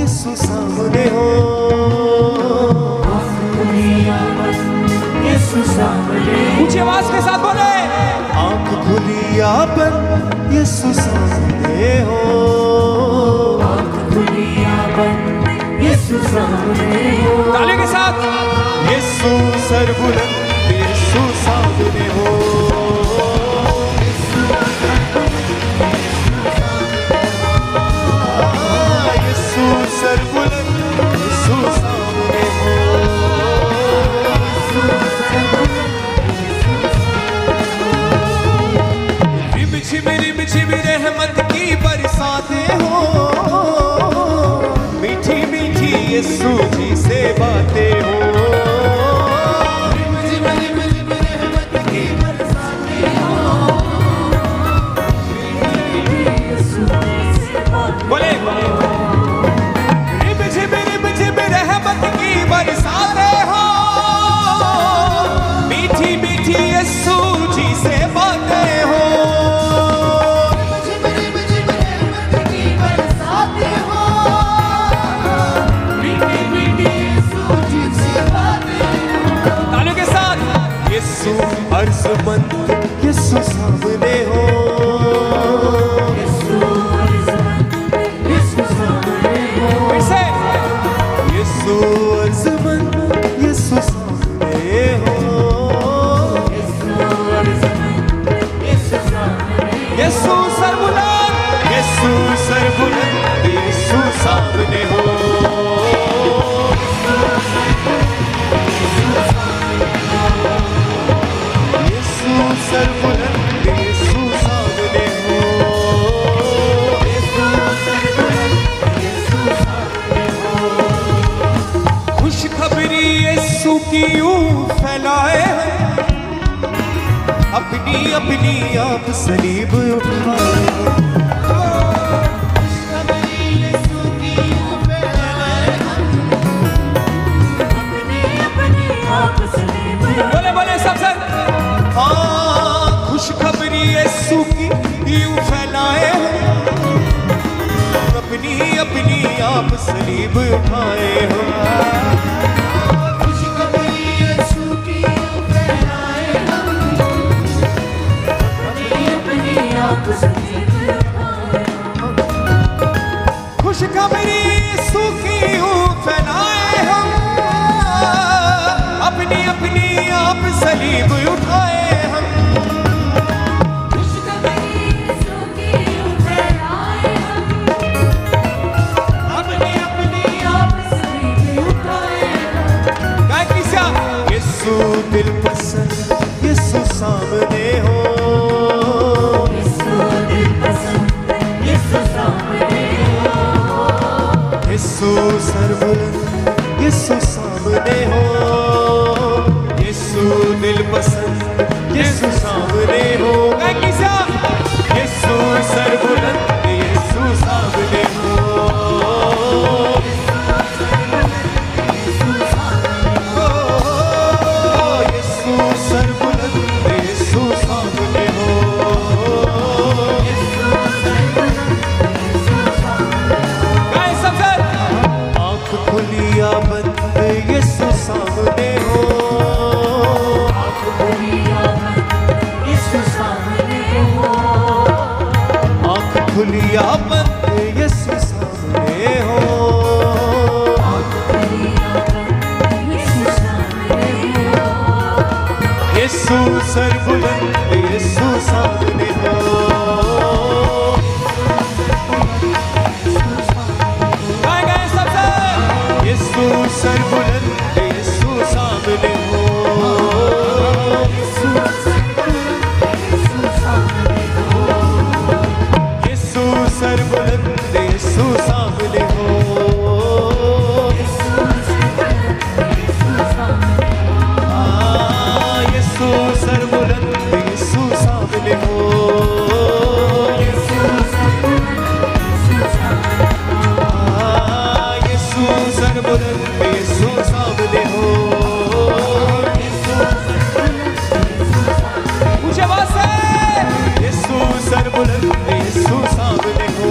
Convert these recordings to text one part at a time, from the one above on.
यीशु सामने हो। ऊंची आवाज के साथ बोले, आंख खुली या बंद यीशु सामने हो। ताली के साथ, यीशु सर बुलंद यीशु सामने हो। यीशु सर बुलंद यीशु सामने हो। रिम झिम रहमत की बरसातें हो। मीठी मीठी यीशु जी से बातें हो। बोले रिम झिम रहमत की बरसातें हो। मीठी मीठी यीशु जी से बातें हो। तालियों के साथ, यीशु अर्ज़मंद यीशु सामने हो। फिर से यीशु अर्ज़मंद यीशु सामने हो। यीशु सरबुलंद यीशु सर बुलंद यीशु सामने हो। यीशु सर बुलंद यीशु सामने हो। खुशखबरी यीशु की यूं फैलाए, अपनी अपनी आप सलीब उठाए। बोले बोले सब सर, हाँ खुशखबरी यीशु की यूं फैलाए। अपनी अपनी आप सलीब उठाए हो। खुशखबरी यीशु की यूं फैलाए हम, अपनी अपनी आप सलीब उठाए हम। गाय किसा यीशु दिल पसंद यीशु सामने हो। यीशु सर बुलंद यीशु सामने हो। यीशु दिल पसंद यीशु सामने हो। गाय किसा यीशु सर बुलंद यीशु सामने हो। यीशु सर बुलंद यीशु सामने हो। गाय सब सर, आँख खुली या बंद यीशु सामने हो। आँख खुली या बंद यीशु सामने हो। आँख खुली या बंद यीशु सामने हो। यीशु सर बुलंद यीशु सामने हो। गाय गाय सब सर, यीशु सर बुलंद यीशु सामने हो। यीशु सर बुलंद यीशु सामने हो। यीशु सर बुलंद यीशु सामने हो। यीशु सर बुलंद यीशु सामने हो। ऊंची आवाज से, यीशु सर बुलंद यीशु सामने हो।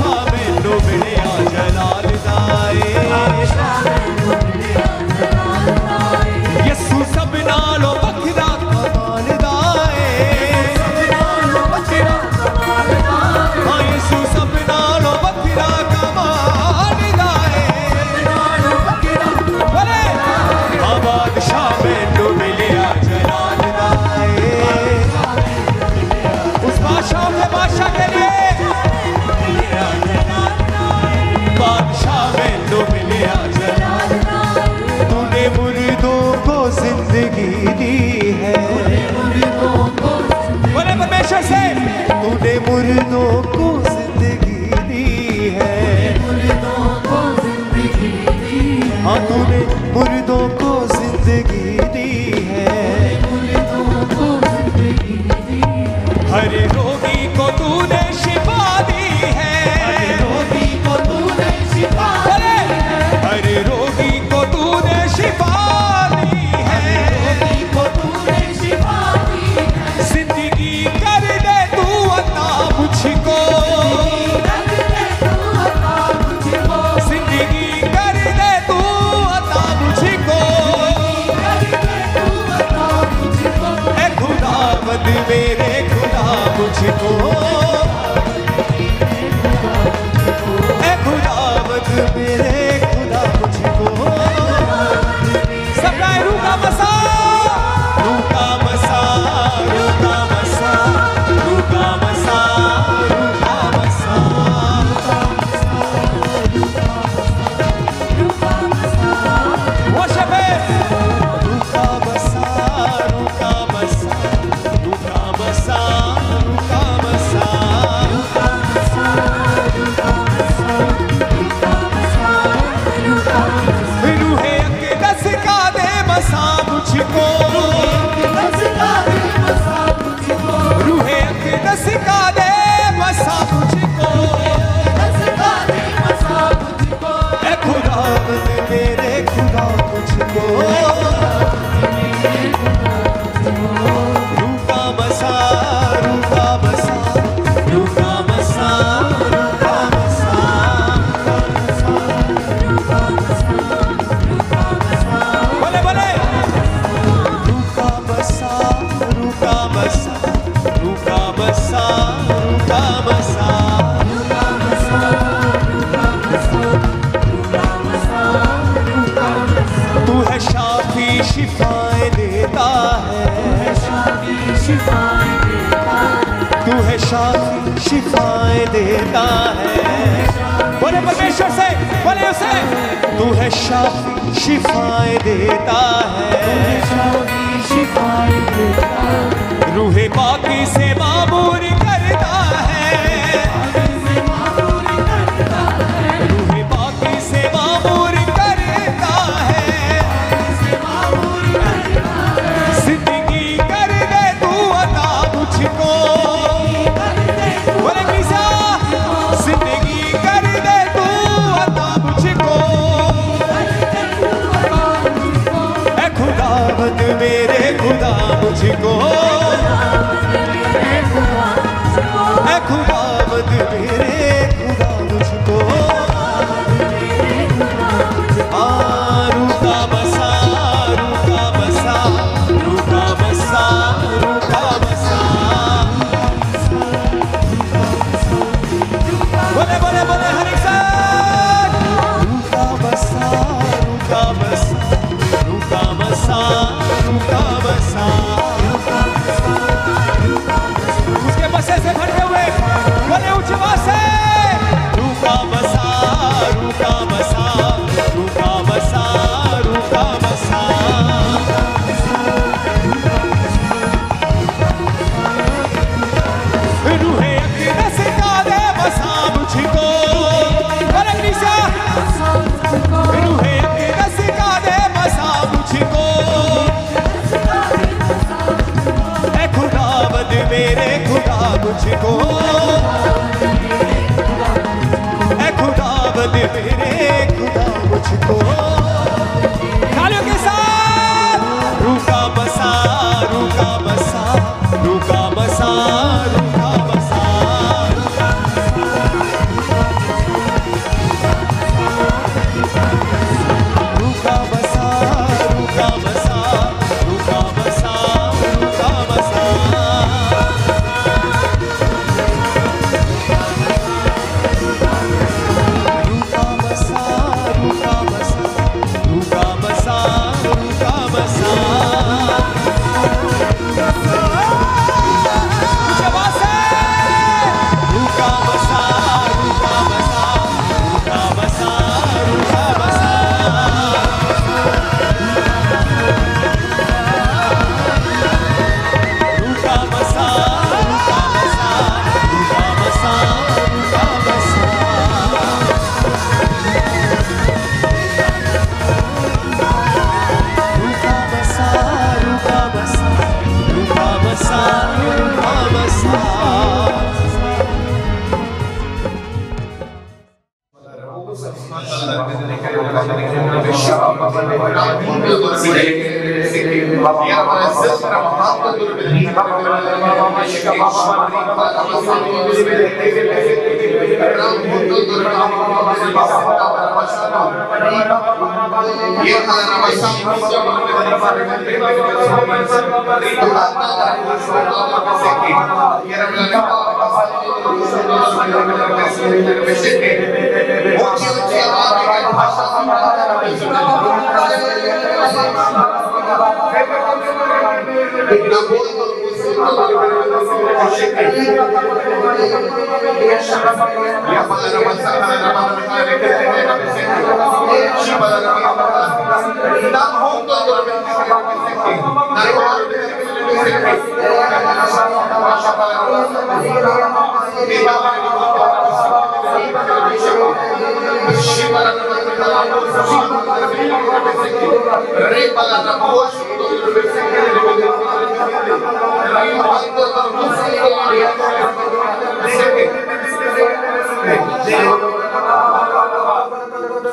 बादशाह मैनू मिलिया जलाल दाए यसू सब नालों वखरा कमाल दाए हाँ यसू सब नालों वखरा कमाल दाए बोले हाँ बादशाह मैनू मिलिया जलाल दाए उस बादशाह के बादशाह के लिए बादशाह मैनू मिलिया जलाल तूने मुर्दों को जिंदगी दी है, बोले परमेश्वर से तूने मुर्दों को जिंदगी दी है, हाँ तूने मुर्दों को जिंदगी दी है, हर रोगी को तूने शिफा दी है रोगी को तूने शिफा दी है हर रोगी को तूने शिफा दी है रोगी को तूने शिफा दी है जिंदगी कर दे तू अता मुझको जिंदगी कर दे तू अता मुझको ए खुदावंद मेरे खुदा मुझको ए खुदावंद मेरे खुदा मुझको सब गाए रूह का मसा रूह का मसा रूह का मसा रूह का मसा रूह का मसा worship it रूह का मसा रूह का मसा रूह का मसा रूह का मसा रूहे अक़दस का दे मसा मुझको रूहे अक़दस का दे मसा मुझको ए खुदावंद मेरे खुदा मुझको रूह का मसा रूह का मसा रूह का मसा रूह का मसा बोले बोले रूह का बसा रूह का मसा रूह का मसा रूह का मसा तू है शाफी शिफाएं देता है तू है शाफी शिफाएं देता है बोले परमेश्वर से बोले उसे तू है शाफी शिफाएं देता है रूहे बाकी से मामूर करता है रूहे बाकी से मामूर करता है जिंदगी कर दे तू अता मुझको बोले किसा जिंदगी कर दे तू अता मुझको ए खुदावंद मेरे खुदा मुझको ए खुदावंद मेरे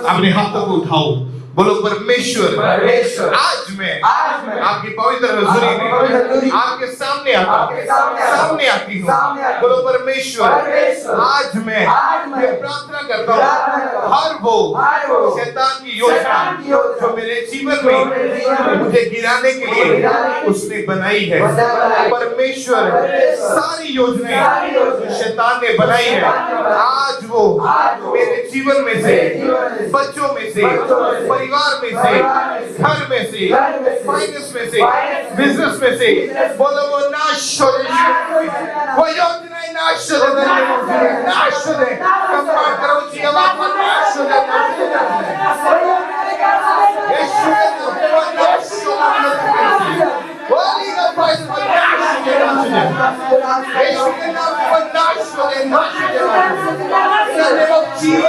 अपने हाथों को उठाओ, बोलो परमेश्वर आज मैं आपकी पवित्र हज़ूरी में आपके सामने आती हूँ। बोलो परमेश्वर आज मैं प्रार्थना करता हूँ, हर वो शैतान की योजना जो मेरे जीवन में मुझे गिराने के लिए उसने बनाई है, परमेश्वर सारी योजनाएं जो शैतान ने बनाई है आज वो मेरे जीवन में से, बच्चों में से, परिवार में से, घर में से, फाइनेंस में से, बिजनेस में से, बोलो वो नाश हो जाए, वो योजनाएं नाश हो जाए, नाश हो जाए। कमांड करो जी आवाज में नाश हो जाए, यीशु के नाम में वो नाश हो जाए, होली का प्राइस वो नाश हो जाए, यीशु के नाम में वो नाश हो जाए, नाश हो जाए, वो चीज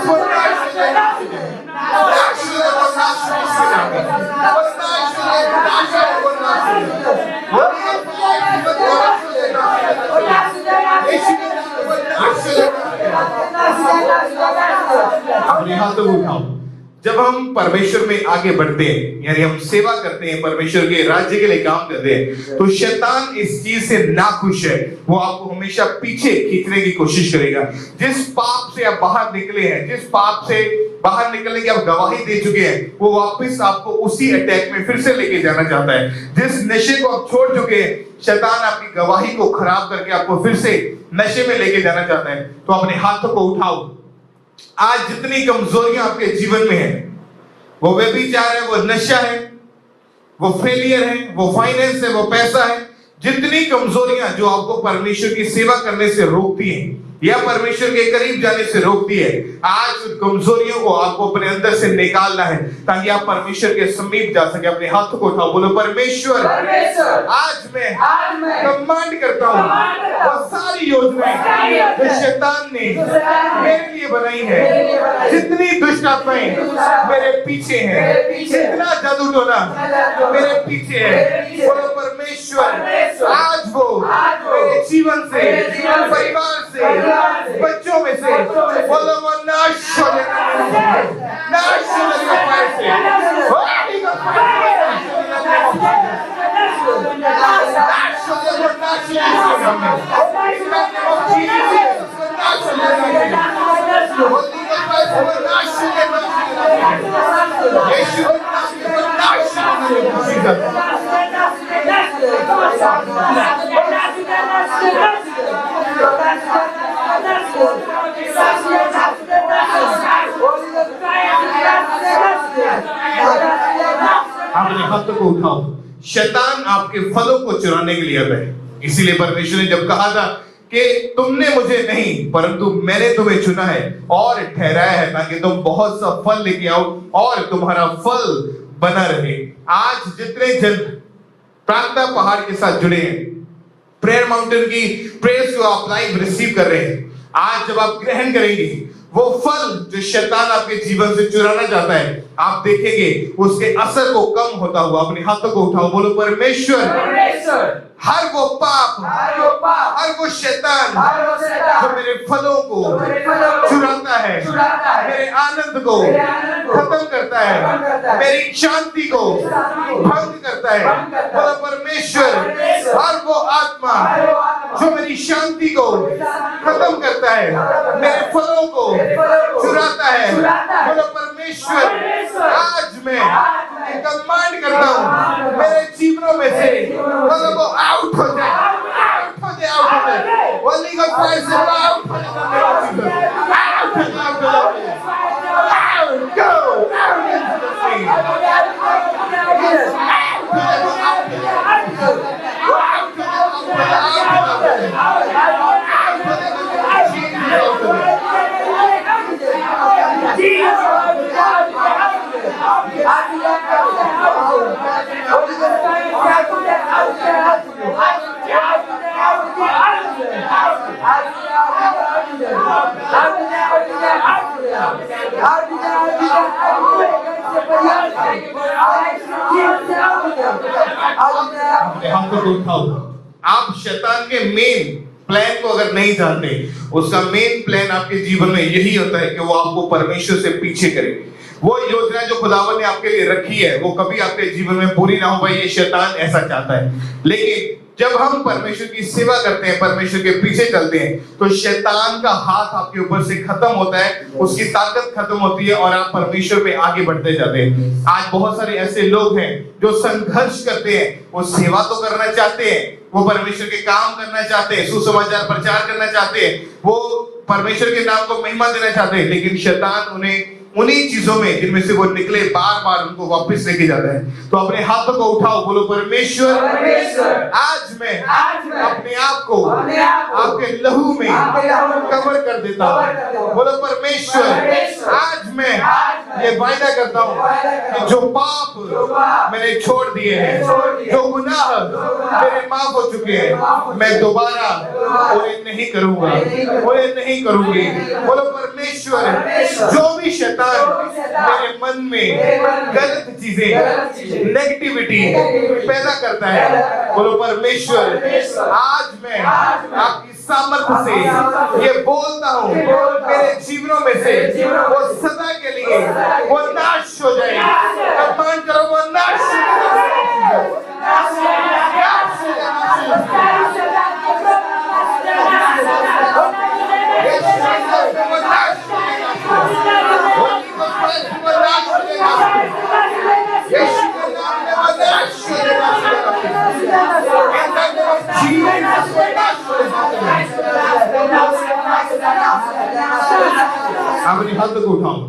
वो नाश हो जाए, अपने हाथों को उठाओ। जब हम परमेश्वर में आगे बढ़ते हैं, यानी हम सेवा करते हैं, परमेश्वर के राज्य के लिए काम करते हैं, तो शैतान इस चीज से नाखुश है। वो आपको हमेशा पीछे खींचने की कोशिश करेगा। जिस पाप से आप बाहर निकले हैं, जिस पाप से बाहर निकलने की आप गवाही दे चुके हैं, वो वापस आपको उसी अटैक में फिर से लेके जाना चाहता है। जिस नशे को आप छोड़ चुके हैं, शैतान आपकी गवाही को खराब करके आपको फिर से नशे में लेके जाना चाहता है। तो अपने हाथों को उठाओ। आज जितनी कमजोरियां आपके जीवन में है, वो व्यभिचार है, वो नशा है, वो फेलियर है, वो फाइनेंस है, वो पैसा है, जितनी कमजोरियां जो आपको परमेश्वर की सेवा करने से रोकती हैं या परमेश्वर के करीब जाने से रोकती है, आज उन कमजोरियों को आपको अपने अंदर से निकालना है ताकि आप परमेश्वर के समीप जा सके। अपने हाथों को उठाओ, बोलो परमेश्वर आज मैं कमांड करता हूँ, वो सारी योजनाएं जो शैतान ने मेरे लिए बनाई है, जितनी दुष्ट आत्माएं मेरे पीछे हैं, जितना जादू टोना मेरे पीछे है, बोलो परमेश्वर आज वो मेरे जीवन से, परिवार से, बच्चों में से, बोलो वो नाश हो जाए, नाश हो जाएगा फायर से, होली का फायर नाश हो जाएगा, नाश हो जाएगा, नाश हो जाएगा, होली का फायर नाश हो जाएगा, यीशु के नाम में नाश हो जाएगा। अपने हाथों को उठाओ। शैतान आपके फलों को चुराने के लिए आता है। इसीलिए परमेश्वर ने जब कहा था कि तुमने मुझे नहीं परंतु मैंने तुम्हें चुना है और ठहराया है ताकि तुम बहुत सा फल लेके आओ और तुम्हारा फल बना रहे। आज जितने जन प्रार्थना पहाड़ के साथ जुड़े हैं, प्रेयर माउंटेन की प्रेयर्स को आप लाइव रिसीव कर रहे हैं, आज जब आप ग्रहण करेंगे वो फल जो शैतान आपके जीवन से चुराना चाहता है, आप देखेंगे उसके असर को कम होता हुआ। अपने हाथों को उठाओ, बोलो परमेश्वर हर वो पाप, हर वो शैतान जो मेरे फलों को चुराता है, मेरे आनंद को खत्म करता है, मेरी शांति को भंग करता है, बोलो परमेश्वर हर वो आत्मा जो मेरी शांति को खत्म करता है, मेरे फलों को चुराता है, बोलो परमेश्वर आज मैं कमांड करता हूँ मेरे जीवनों में से बोलो वो आउट हो जाए, आउट हो जाए, आउट हो जाए। होली का फायर से आउट हो जाए, आउट हो जाए, आउट हो जाए, out go out into the sea, out हो जाए, अपने हाथों को उठाओ। आप शैतान के मेन प्लान को अगर नहीं जानते, उसका मेन प्लान आपके जीवन में यही होता है कि वो आपको परमेश्वर से पीछे करे। वो योजना जो खुदावन ने आपके लिए रखी है वो कभी आपके जीवन में पूरी ना हो पाए, ये शैतान ऐसा चाहता है। लेकिन जब हम परमेश्वर की सेवा करते हैं, परमेश्वर के पीछे चलते हैं, तो शैतान का हाथ आपके ऊपर से खत्म होता है, उसकी ताकत खत्म होती है और आप परमेश्वर पे आगे बढ़ते जाते हैं। आज बहुत सारे ऐसे लोग हैं जो संघर्ष करते हैं, वो सेवा तो करना चाहते हैं, वो परमेश्वर के काम करना चाहते हैं, सुसमाचार प्रचार करना चाहते हैं, वो परमेश्वर के नाम को महिमा देना चाहते हैं, लेकिन शैतान उन्हें उन्हीं चीजों में जिनमें से वो निकले बार बार उनको वापस लेके जाता है। तो अपने हाथों को उठाओ, बोलो परमेश्वर आज मैं अपने आप को आपके लहू में कवर कर देता हूँ। बोलो परमेश्वर आज मैं ये वायदा करता हूँ कि जो पाप मैंने छोड़ दिए हैं, जो गुनाह मेरे माफ हो चुके हैं, मैं दोबारा उन्हें नहीं करूंगा, उन्हें नहीं करूंगी। बोलो परमेश्वर जो भी शैतान मेरे मन में गलत चीजें, नेगेटिविटी पैदा करता है, बोलो परमेश्वर आज मैं आपकी सामर्थ्य से ये बोलता हूँ मेरे जीवनों में से वो सदा के लिए वो नाश हो जाए। कमांड करो वो नाश हो जाए। अपने हाथ को उठाओ।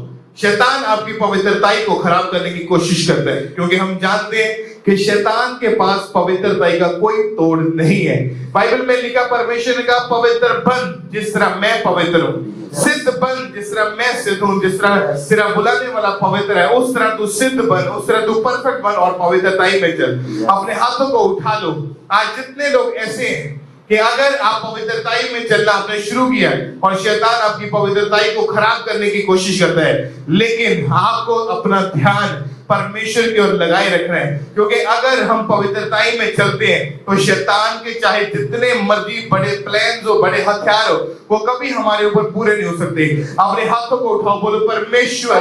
शैतान आपकी पवित्रताई को खराब करने की कोशिश करता है, क्योंकि हम जानते हैं कि शैतान के पास पवित्रताई का कोई तोड़ नहीं है। बाइबल में लिखा, परमेश्वर ने कहा पवित्र बन जिस तरह मैं पवित्र हूँ, सिद्ध बन जिस तरह मैं सिद्ध हूँ, जिस तरह तेरा बुलाने वाला पवित्र है उस तरह तू सिद्ध बन, उस तरह तू परफेक्ट बन और पवित्रताई में चल। अपने हाथों को उठा लो। आज जितने लोग ऐसे हैं कि अगर आप पवित्रताई में चलना आपने शुरू किया और शैतान आपकी पवित्रताई को खराब करने की कोशिश करता है, लेकिन आपको अपना ध्यान परमेश्वर की ओर लगाए रखना है, क्योंकि अगर हम पवित्रताई में चलते हैं तो शैतान के चाहे जितने मर्जी बड़े प्लान्स हो, बड़े हथियार हो, वो कभी हमारे ऊपर पूरे नहीं हो सकते। अपने हाथों को उठाओ, बोलो परमेश्वर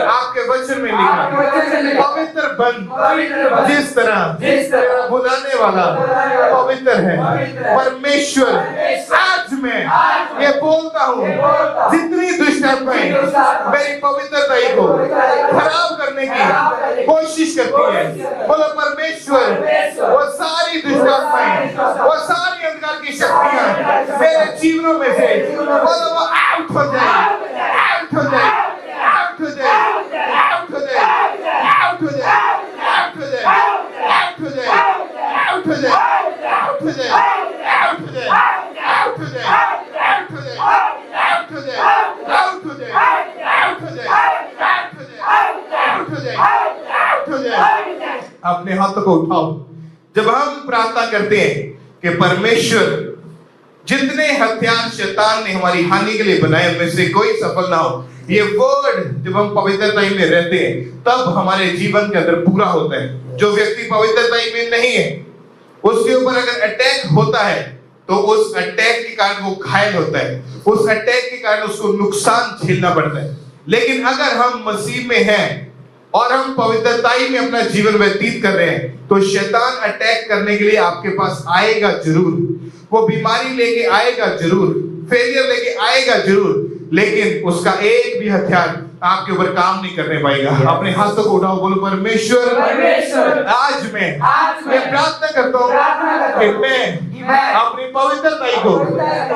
आपके वचन में लिखा पवित्र बन जिस तरह तेरा बुलाने वाला पवित्र है। परमेश्वर आज मैं ये बोलता हूँ जितनी दुष्ट आत्माएं मेरी पवित्रताई को खराब करने की कोशिश करती है, बोलो परमेश्वर वो सारी दुष्ट आत्माएं, वो सारी अंधकार की शक्तियां मेरे जीवनों में से बोलो वो आउट हो जाए, आउट हो जाए, आउट हो जाए, आउट हो जाए, आउट हो जाए, आउट हो जाए, आउट हो जाए, आउट हो जाए, आउट हो जाए, आउट हो जाए, आउट हो जाए, आउट हो जाए, आउट हो जाए, आउट हो जाए, आउट हो जाए, आउट हो जाए, आउट हो जाए। अपने हाथों को उठाओ। जब हम प्रार्थना करते हैं कि परमेश्वर जितने हथियार शैतान ने हमारी हानि के लिए बनाए उनमें से कोई सफल ना हो। ये वर्ड जब हम पवित्रता में रहते हैं तब हमारे जीवन के अंदर पूरा होता है। जो व्यक्ति पवित्रता में नहीं है उसके ऊपर अगर अटैक होता है तो उस अटैक के कारण वो घायल होता है, उस अटैक के कारण उसको नुकसान झेलना पड़ता है। लेकिन अगर हम मसीह में हैं और हम पवित्रताई में अपना जीवन व्यतीत कर रहे हैं तो शैतान अटैक करने के लिए आपके पास आएगा जरूर, वो बीमारी लेके आएगा जरूर, फेलियर लेके आएगा जरूर, लेकिन उसका एक भी हथियार आपके ऊपर काम नहीं करने पाएगा। अपने हाथों को उठाओ, बोलो परमेश्वर आज मैं प्रार्थना करता हूँ कि मैं अपनी पवित्रताई को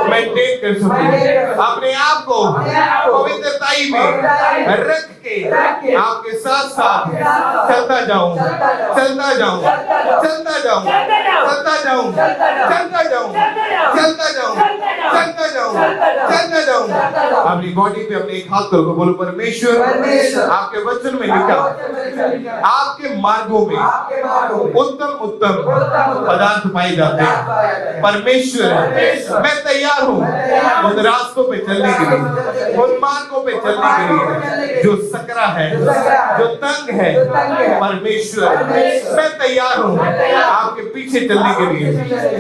मेंटेन कर सकूं, अपने आप को पवित्रताई में रख के आपके साथ साथ चलता जाऊं, चलता जाऊं, चलता जाऊं, चलता जाऊं, चलता जाऊं, चलता जाऊं, चलता जाऊं, चलता जाऊं। अपनी बॉडी पे अपने एक हाथ करो, बोलो परमेश्वर आपके वचन में लिखा आपके मार्गों में उत्तम उत्तम पदार्थ पाए जाते हैं। परमेश्वर मैं तैयार हूँ उन रास्तों पे चलने के लिए, उन मार्गों पे चलने के लिए जो सकरा है, जो तंग है। परमेश्वर मैं तैयार हूँ आपके पीछे चलने के लिए,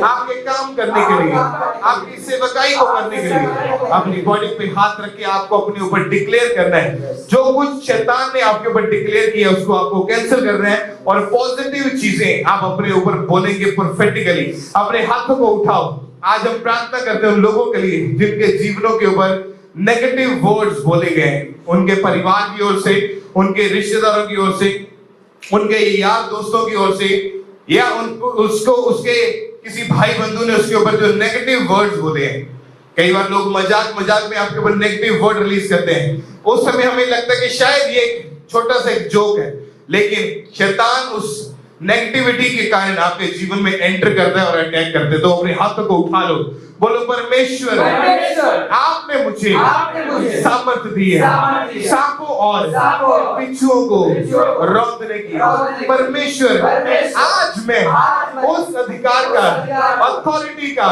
आपके काम करने के लिए, आपकी सेवकाई को करने के लिए। अपनी बॉडी पे हाथ रख के आपको अपने ऊपर डिक्लेयर करना है, जो कुछ शैतान ने आपके ऊपर डिक्लेयर किया उसको आपको कैंसिल करना है और पॉजिटिव चीजें आप अपने ऊपर बोलेंगे प्रोफेटिकली। अपने हाथों को उठाओ। आज हम प्रार्थना करते हैं उन लोगों के लिए जिनके जीवनों के ऊपर नेगेटिव वर्ड्स बोले गए, उनके परिवार की ओर से, उनके रिश्तेदारों की ओर से, उनके यार दोस्तों की ओर से, या उसको उसके किसी भाई बंधु ने उसके ऊपर जो नेगेटिव वर्ड्स बोले हैं। कई बार लोग मजाक में आपके ऊपर नेगेटिव वर्ड रिलीज करते हैं। उस समय हमें लगता है कि शायद ये छोटा सा एक जोक है, लेकिन शैतान उस नेगेटिविटी के कारण आपके जीवन में एंटर करता है और अटैक करता है। तो अपने हाथों को उठा लो, बोलो परमेश्वर आपने मुझे सामर्थ दी है सांपों और बिच्छुओं को रौंदने की। परमेश्वर आज मैं उस अधिकार का, अथॉरिटी का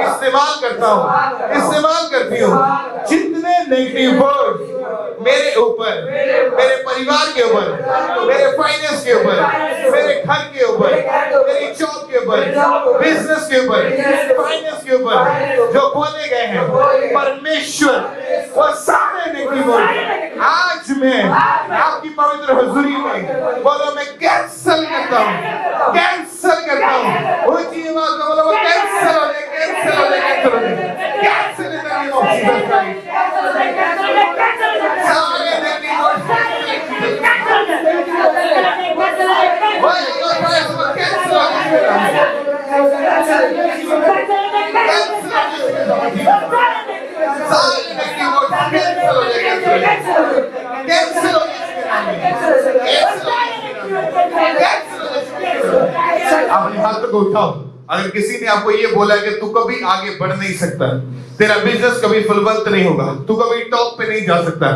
इस्तेमाल करता हूँ, इस्तेमाल करती हूँ। जितने नेगेटिव वर्ड मेरे ऊपर, मेरे परिवार के ऊपर, मेरे फाइनेंस के ऊपर, मेरे घर के ऊपर, मेरी जॉब के ऊपर, बिजनेस के ऊपर, फाइनेंस के ऊपर जो बोले गए हैं, परमेश्वर वो सारे नेगेटिव वर्ड आज मैं आपकी पवित्र हुजूरी में बोलो मैं कैंसल करता हूँ, कैंसल करता हूँ। ऊंची आवाज में बोलो वो कैंसल हो जाए, कैंसल हो जाए, कैंसल हो जाए, cancel in the name of Jesus Christ. सारे नेगेटिव वर्ड अपने हाथों को उठाओ। अगर किसी ने आपको ये बोला कि तू कभी आगे बढ़ नहीं सकता, तेरा बिजनेस कभी फलवंत नहीं होगा, तू कभी टॉप पे नहीं जा सकता,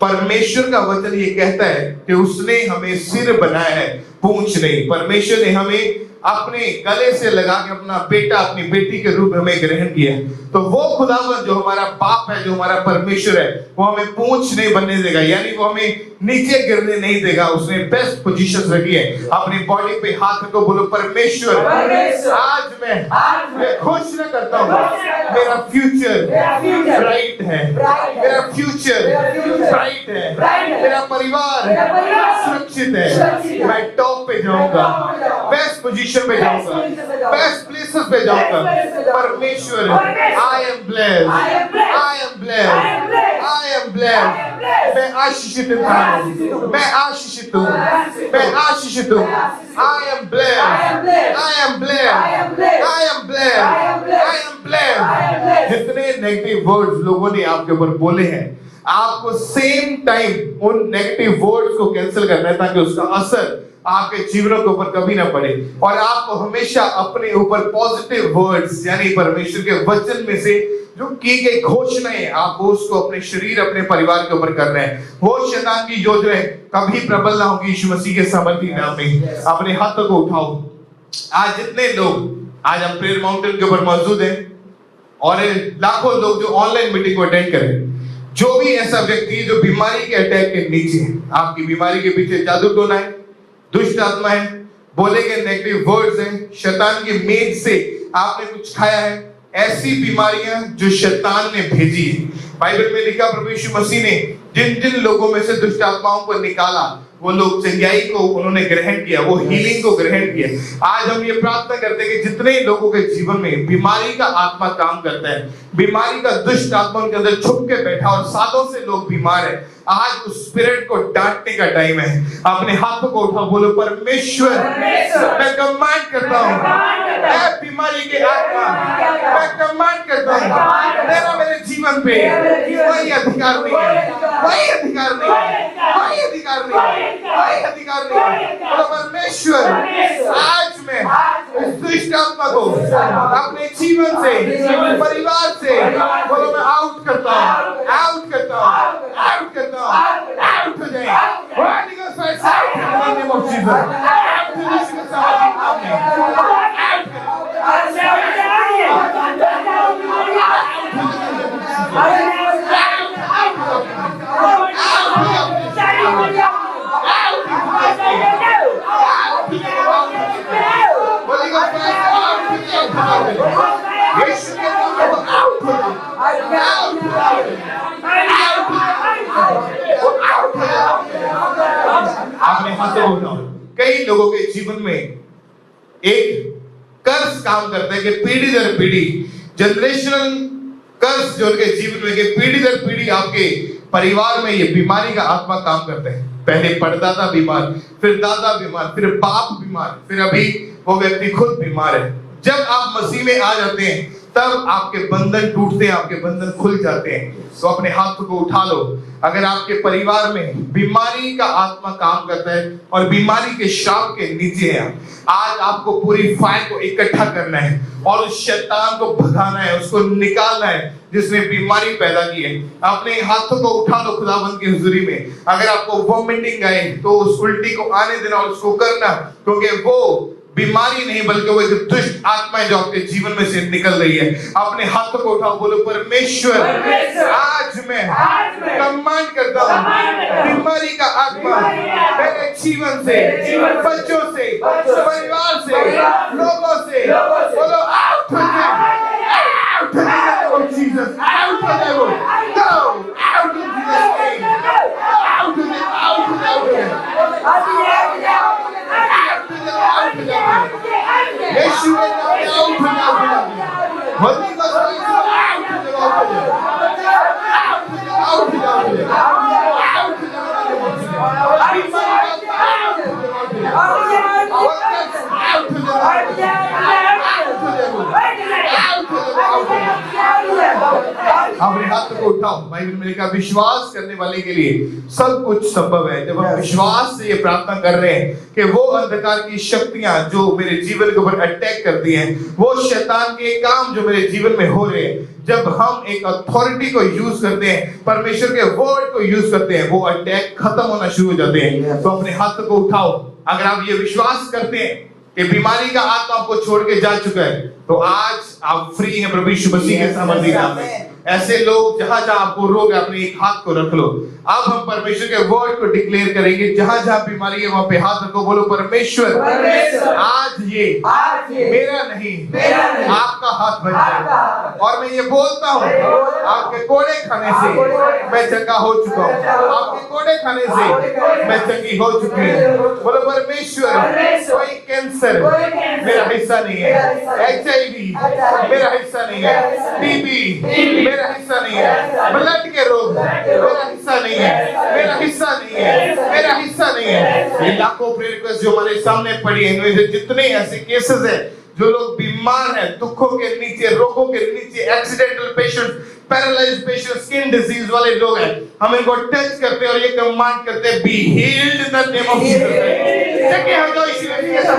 परमेश्वर का वचन ये कहता है कि उसने हमें सिर बनाया है, पूंछ नहीं। परमेश्वर ने हमें अपने गले से लगा के अपना बेटा, अपनी बेटी के रूप में हमें ग्रहण किया। तो वो खुदावन जो हमारा बाप है, जो हमारा परमेश्वर है, वो हमें पूंछ नहीं बनने देगा, यानी वो हमें नीचे गिरने नहीं देगा। उसने बेस्ट पोजीशन रखी है। अपनी बॉडी पे हाथ रखो, बोलो परमेश्वर आज मैं घोषणा करता हूँ मेरा फ्यूचर ब्राइट है, मेरा फ्यूचर ब्राइट है, मेरा परिवार सुरक्षित है, मैं टॉप पे जाऊंगा, बेस्ट पोजीशन पे जाऊंगा, बेस्ट प्लेसेस पे जाऊंगा। परमेश्वर I am blessed, I am blessed, I am blessed. मैं आशीषित हूँ, मैं आशीषित हूँ, मैं आशीषित हूँ। I am blessed, I am blessed, I am blessed, I am blessed. जितने नेगेटिव वर्ड्स लोगों ने आपके ऊपर बोले हैं, आपको सेम टाइम उन नेगेटिव वर्ड्स को कैंसिल करना है ताकि उसका असर आपके जीवनों के ऊपर कभी ना पड़े। और आपको हमेशा अपने ऊपर पॉजिटिव वर्ड्स यानी परमेश्वर के वचन में से जो की गई घोषणाएं आपको उसको अपने शरीर, अपने परिवार के ऊपर करना है। वो शैतान की योजना कभी प्रबल ना होगी यीशु मसीह के सामर्थी नाम में। अपने हाथों को उठाओ। आज जितने लोग आज हम प्रेयर माउंटेन के ऊपर मौजूद हैं, और लाखों लोग जो ऑनलाइन मीटिंग को अटेंड करें, जो भी ऐसा व्यक्ति जो बीमारी के अटैक के नीचे है, आपकी बीमारी के पीछे जादू टोना है, दुष्ट आत्मा है, बोले गए नेगेटिव वर्ड्स हैं, शैतान की मेज से आपने कुछ खाया है, ऐसी बीमारियां जो शैतान ने भेजी है। बाइबल में लिखा प्रभु यीशु मसीह ने जिन जिन लोगों में से दुष्ट आत्माओं को निकाला, वो लोग चंगाई को उन्होंने ग्रहण किया, वो हीलिंग को ग्रहण किया। आज हम ये प्रार्थना करते हैं कि जितने लोगों के जीवन में बीमारी का आत्मा काम करता है, बीमारी का दुष्ट आत्मा उनके अंदर छुप के बैठा और सालों से लोग बीमार है, आज उस स्पिरिट को डांटने का टाइम है। अपने हाथों को उठाओ, बोलो परमेश्वर मैं कमांड करता हूँ, ऐ बीमारी के आत्मा मैं कमांड करता हूँ, तेरा मेरे जीवन पे कोई अधिकार नहीं है, कोई अधिकार नहीं है, कोई अधिकार नहीं है, कोई अधिकार नहीं है। बोलो परमेश्वर आज मैं इस दुष्ट आत्मा को अपने जीवन से, परिवार से, बोलो मैं आउट करता हूँ, आउट करता हूँ, आउट करता हूँ, आउट हो जाए। Holy Ghost fire out in the name of Jesus. Out in Jesus' name. Holy Ghost fire out. Yes, आपने हाथ से बोलना। कई लोगों के जीवन में एक कर्ज काम करता है कि पीढ़ी दर पीढ़ी, जनरेशनल कर्ज जो उनके जीवन में, कि पीढ़ी दर पीढ़ी आपके परिवार में ये बीमारी का आत्मा काम करता है। पहले परदादा बीमार, फिर दादा बीमार, फिर बाप बीमार, फिर अभी वो व्यक्ति खुद बीमार है। जब आप मसीह में आ जाते हैं तब आपके बंधन टूटते हैं, आपके बंधन खुल जाते हैं। तो अपने हाथ को उठा लो। अगर आपके परिवार में बीमारी का आत्मा काम करता है और बीमारी के श्राप के नीचे है, आज आपको पूरी फाइल को इकट्ठा करना है और उस शैतान को भगाना है, उसको निकालना है जिसने बीमारी पैदा की है। अपने हाथों को उठा लो खुदावंद की हुजूरी में। अगर आपको वॉमिटिंग आए तो उस उल्टी को आने देना और उसको करना, क्योंकि वो बीमारी नहीं बल्कि वो एक दुष्ट आत्मा है जो आपके जीवन में से निकल रही है। अपने हाथों को उठाओ, बोलो परमेश्वर आज मैं कमांड करता हूँ, बीमारी का आत्मा मेरे जीवन से, बच्चों से, परिवार से, लोगों से, बोलो आउट हो जाए, आउट हो जाए वो जीसस, आउट हो जाए वो, go out in Jesus name, out हो जाए, आउट हो जाए, आउट हो जाए, यीशु के नाम में आउट हो जाओ। होली का स्पिरिट आउट हो जाओ, आउट हो जाओ, आउट हो जाओ, आउट हो जाओ, आउट हो जाओ। अपने हाथ को उठाओ। बाइबल में लिखा विश्वास करने वाले के लिए सब कुछ संभव है। जब हम विश्वास से ये प्रार्थना कर रहे हैं कि वो अंधकार की शक्तियां जो मेरे जीवन के ऊपर अटैक करती हैं, वो शैतान के काम जो मेरे जीवन में हो रहे हैं, जब हम एक अथॉरिटी को यूज करते हैं, परमेश्वर के वर्ड को यूज करते हैं, वो अटैक खत्म होना शुरू हो जाते हैं। तो अपने हाथ को उठाओ। अगर आप ये विश्वास करते हैं कि बीमारी का आत्मा आपको छोड़ के जा चुका है, तो आज आप फ्री हैं प्रभु यीशु मसीह के सामर्थ्य नाम में। ऐसे लोग जहां जहां आपको रोग है, अपने एक हाथ को रख लो। अब हम परमेश्वर के वर्ड को डिक्लेयर करेंगे। जहां जहां बीमारी है वहां पे हाथ रखो, बोलो परमेश्वर आज ये मेरा नहीं आपका हाथ बन जाए। और मैं ये बोलता हूँ आपके कोड़े खाने से मैं चंगा हो चुका हूँ, आपके कोड़े खाने से मैं चंगी हो चुकी हूँ। बोलो परमेश्वर कोई कैंसर मेरा हिस्सा नहीं है, HIV मेरा हिस्सा नहीं है, TB मेरा हिस्सा नहीं है, ब्लड के रोग मेरा हिस्सा नहीं है, मेरा हिस्सा नहीं है, मेरा हिस्सा नहीं है। ये लाखों प्रेयर रिक्वेस्ट जो हमारे सामने पड़ी है, इनमें से जितने ऐसे केसेस हैं जो लोग बीमार हैं, दुखों के नीचे, रोगों के नीचे, accidental patient, paralysed patient, skin disease वाले लोग हैं, हम इनको टच करते हैं और ये कमांड करते हैं be healed in the name of Jesus. जगह हो जाओ इसी के साथ।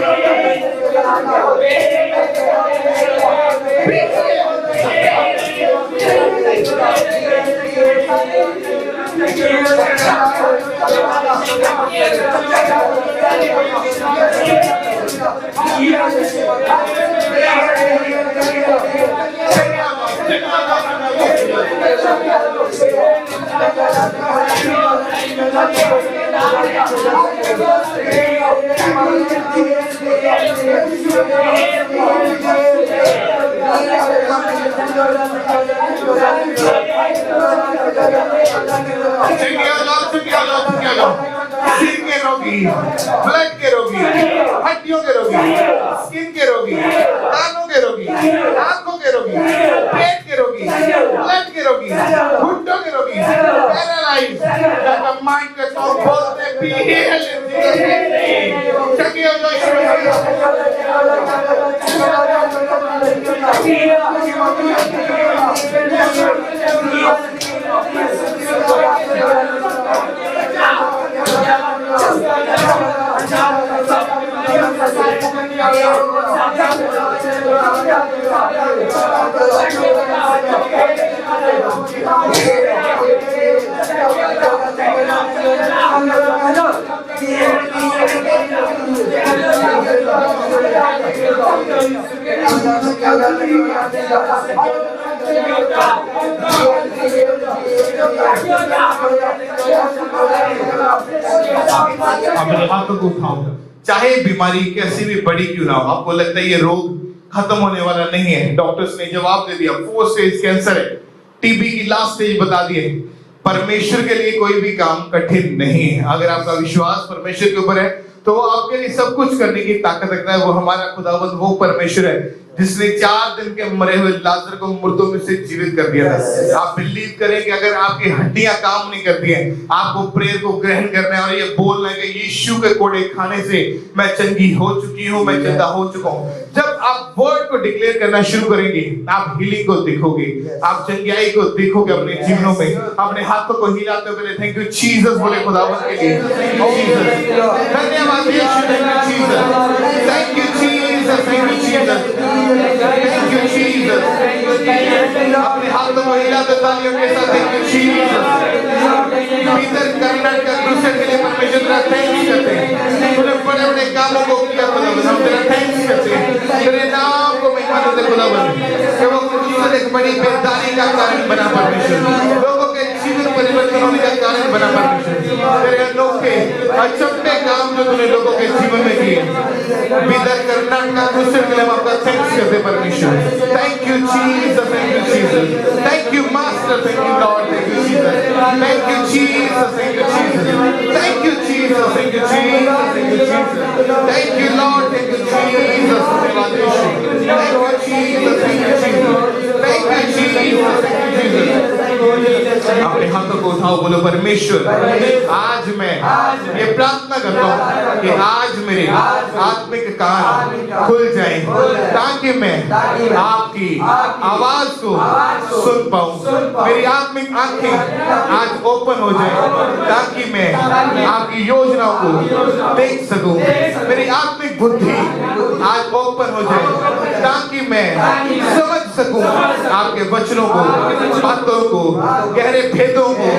सिर के रोगी, ब्लड के रोगी, हड्डियों के रोगी, स्किन के रोगी, कानों के रोगी, आंखों के रोगी, पेट के रोगी, ब्लड के रोगी, घुटनों के रोगी, पैरालाइज, द माइंड के तो बोलते भी healed in Jesus' name. चकिए हो अपने हाथों को उठाओ। चाहे बीमारी कैसी भी बड़ी क्यों ना हो, आपको लगता है ये रोग खत्म होने वाला नहीं है, डॉक्टर्स ने जवाब दे दिया 4 स्टेज कैंसर है, टीबी की लास्ट स्टेज बता दिए, परमेश्वर के लिए कोई भी काम कठिन नहीं है। अगर आपका विश्वास परमेश्वर के ऊपर है तो वो आपके लिए सब कुछ करने की ताकत रखता है। वो हमारा खुदावंद वो परमेश्वर है जिसने 4 दिन के मरे हुए लाजर को मुर्दों में से जीवित कर दिया था। आप बिलीव करें कि अगर आपकी हड्डियां काम नहीं करती हैं, आपको प्रेयर को ग्रहण करना है और ये बोलना है कि यीशु के कोड़े खाने से मैं चंगी हो चुकी हूँ, मैं जिंदा हो चुका हूँ। जब आप वर्ड को डिक्लेयर करना शुरू करेंगे, आप हीलिंग को देखोगे, आप चंगाई को देखोगे अपने जीवनों में। अपने हाथों को हिलाते हुए थैंक यू जीसस बोले खुदावंद के लिए। धन्यवाद Yeshu, thank you Jesus, thank you Jesus, thank you Jesus, thank you Jesus. अपने हाथों को हिलाते तालियों के साथ थैंक यू जीसस। भीतर कर्नाटक का दूसरे के लिए परमेश्वर तेरा थैंक्स करते हैं, तूने बड़े बड़े कामों को किया खुदावंद, हम तेरा थैंक्स करते हैं, तेरे नाम को महिमा देते हैं खुदावंद कि वो खुद एक बड़ी बेदारी का कारण बना परमेश्वर, लोगों के जीवन परिवर्तन होने का कारण बना परमेश्वर। तेरे अनोखे अचंभे काम जो तूने लोगों के जीवन में किए, भीतर कर्नाटक का दूसरे के लिए हम आपका थैंक्स करते परमेश्वर। Thank you Jesus, thank you Jesus, thank you master, thank you lord, thank you Jesus, thank you Jesus, thank you Jesus, thank you Jesus, thank you Jesus, thank you Jesus, thank you lord, thank you Jesus, धन्यवाद Yeshu, thank you Jesus, thank you Jesus, thank you Jesus, thank you Jesus. अपने हाथों को उठाओ, बोलो परमेश्वर आज मैं ये प्रार्थना करता हूँ कि आज मेरे आत्मिक कान खुल जाएं ताकि मैं आपकी आवाज को सुन पाऊं। मेरी आत्मिक आंखें आज ओपन हो जाएं ताकि मैं आपकी योजनाओं को देख सकूं। मेरी आत्मिक बुद्धि आज ओपन हो जाए ताकि मैं समझ सकूं आपके वचनों को, बातों को, गहरे भेदों को।